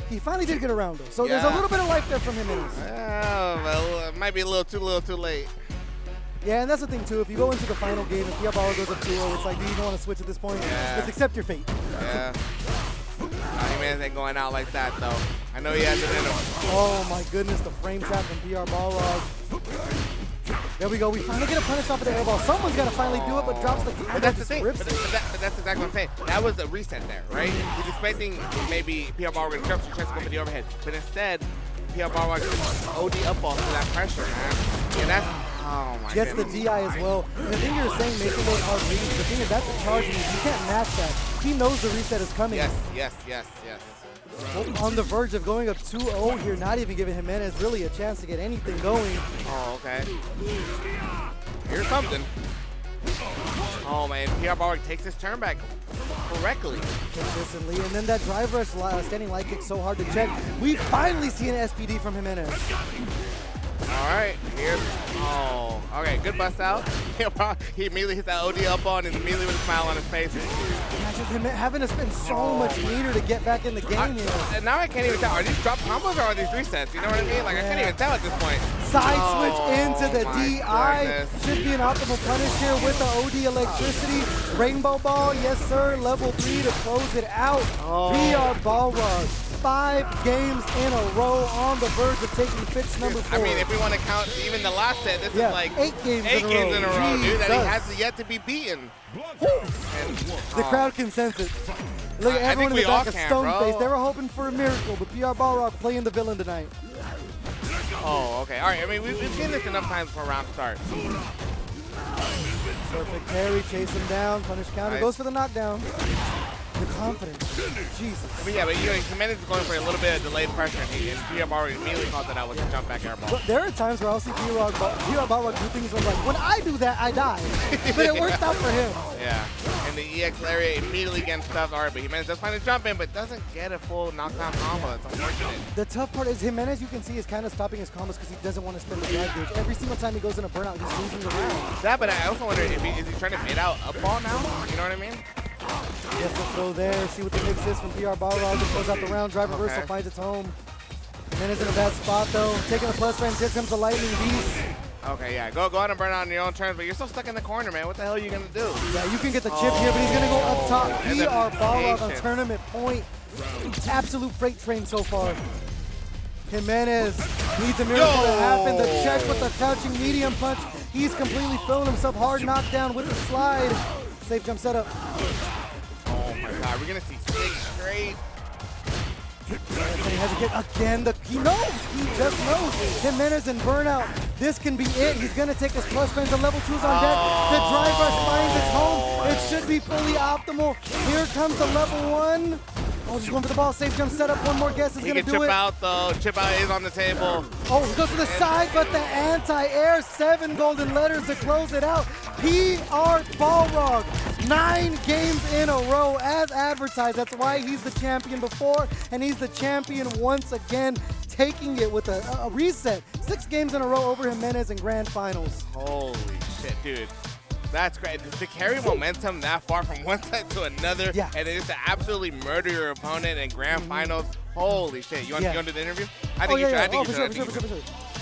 He finally did get around, though. So there's a little bit of life there from him. Well, it might be a little too late. Yeah, and that's the thing, too. If you go into the final game, if PRBalrog goes up 2-0, it's like, do you even want to switch at this point? Just accept your fate. Yeah. Jimenez ain't going out like that, though. I know he has it in him. Oh, my goodness. The frame trap from PRBalrog. There we go. We finally get a punish off of the air ball. Someone's got to finally do it, but drops the But that's the thing. But that's exactly what I'm saying. That was a reset there, right? He's expecting maybe PRBalrog to jump to try to go for the overhead. But instead, PRBalrog OD up ball to that pressure, man. And that's, oh my Gets goodness. the DI as well. And the thing you're saying, making those hard reads, the thing is that's a charge, and you can't match that. He knows the reset is coming. Yes. On the verge of going up 2-0 here, not even giving Jimenez really a chance to get anything going. Oh, okay. Here's something. Oh, man. PRBalrog takes his turn back. correctly. Consistently. And then that drive rush standing light kick so hard to check. We finally see an SPD from Jimenez. All right, here's, oh, okay, good bust out. He immediately hit that OD up on and immediately with a smile on his face. Imagine him having to spend so much meter to get back in the game here. And now I can't even tell, are these drop combos or are these resets? You know what I mean? Like, I can't even tell at this point. Side switch into the my DI. goodness. Should be an optimal punish here with the OD electricity. Rainbow ball, yes sir, level 3 to close it out. PRBalrog. 5 games in a row on the verge of taking FITS number 4. I mean, if we want to count even the last set, this is like 8 games in a row, dude, that he Jesus. has yet to be beaten. The crowd can sense it. Look at I everyone in think the we all back of can, Stoneface. bro. They were hoping for a miracle, but PRBalrog playing the villain tonight. Oh, okay. All right. I mean, we've seen this enough times for round start. Perfect parry, chase him down, punish counter, Nice. goes for the knockdown. The confidence, Jesus. But yeah, but you know, Jimenez is going for a little bit of delayed pressure, and PRBalrog immediately caught that out with a jump back air ball. But there are times where I'll see PRBalrog do things where I'm like, when I do that, I die. But it works out for him. Yeah. And the EX area immediately getting stuffed. All right, but Jimenez does find a jump in, but doesn't get a full knockdown combo. That's unfortunate. The tough part is Jimenez, you can see, is kind of stopping his combos because he doesn't want to spend the drive gauge. Every single time he goes in a burnout, he's losing the round. Yeah, but I also wonder if is he trying to fade out up ball now? You know what I mean? Yes, let's go there, see what the mix is from PRBalrog. Just close out the round, drive reversal, finds its home. Jimenez in a bad spot though, taking the plus range, here comes the lightning beast. Okay, yeah, go out and burn out on your own terms, but you're still stuck in the corner, man. What the hell are you gonna do? Yeah, you can get the chip here, but he's gonna go up top. And the PRBalrog on patience. tournament point. Absolute freight train so far. Jimenez needs a miracle to happen. The check with the crouching medium punch. He's completely filling himself. Hard knockdown with the slide. Safe jump setup. Oh my God, we're gonna see 6 straight. Antony has to get again. He knows. He just knows. Jimenez and burnout. This can be it. He's going to take his plus range. The level 2's on deck. The drive rush finds its home. It should be fully optimal. Here comes the level 1. Oh, he's going for the ball. Safe jump setup. One more guess is He going can to do chip it. out though. Chip out is on the table. Oh, he goes to the side, but the anti-air. 7 golden letters to close it out. PRBalrog. 9 games in a row as advertised. That's why he's the champion before, and he's the champion once again, taking it with a reset. 6 games in a row over Jimenez in grand finals. Holy shit, dude. That's great. To carry momentum that far from one side to another, Yeah. and then just to absolutely murder your opponent in grand finals. Holy shit. You want to go into the interview? I think Oh, you should. yeah. I think Oh, you for should. sure, for sure, for sure, for sure.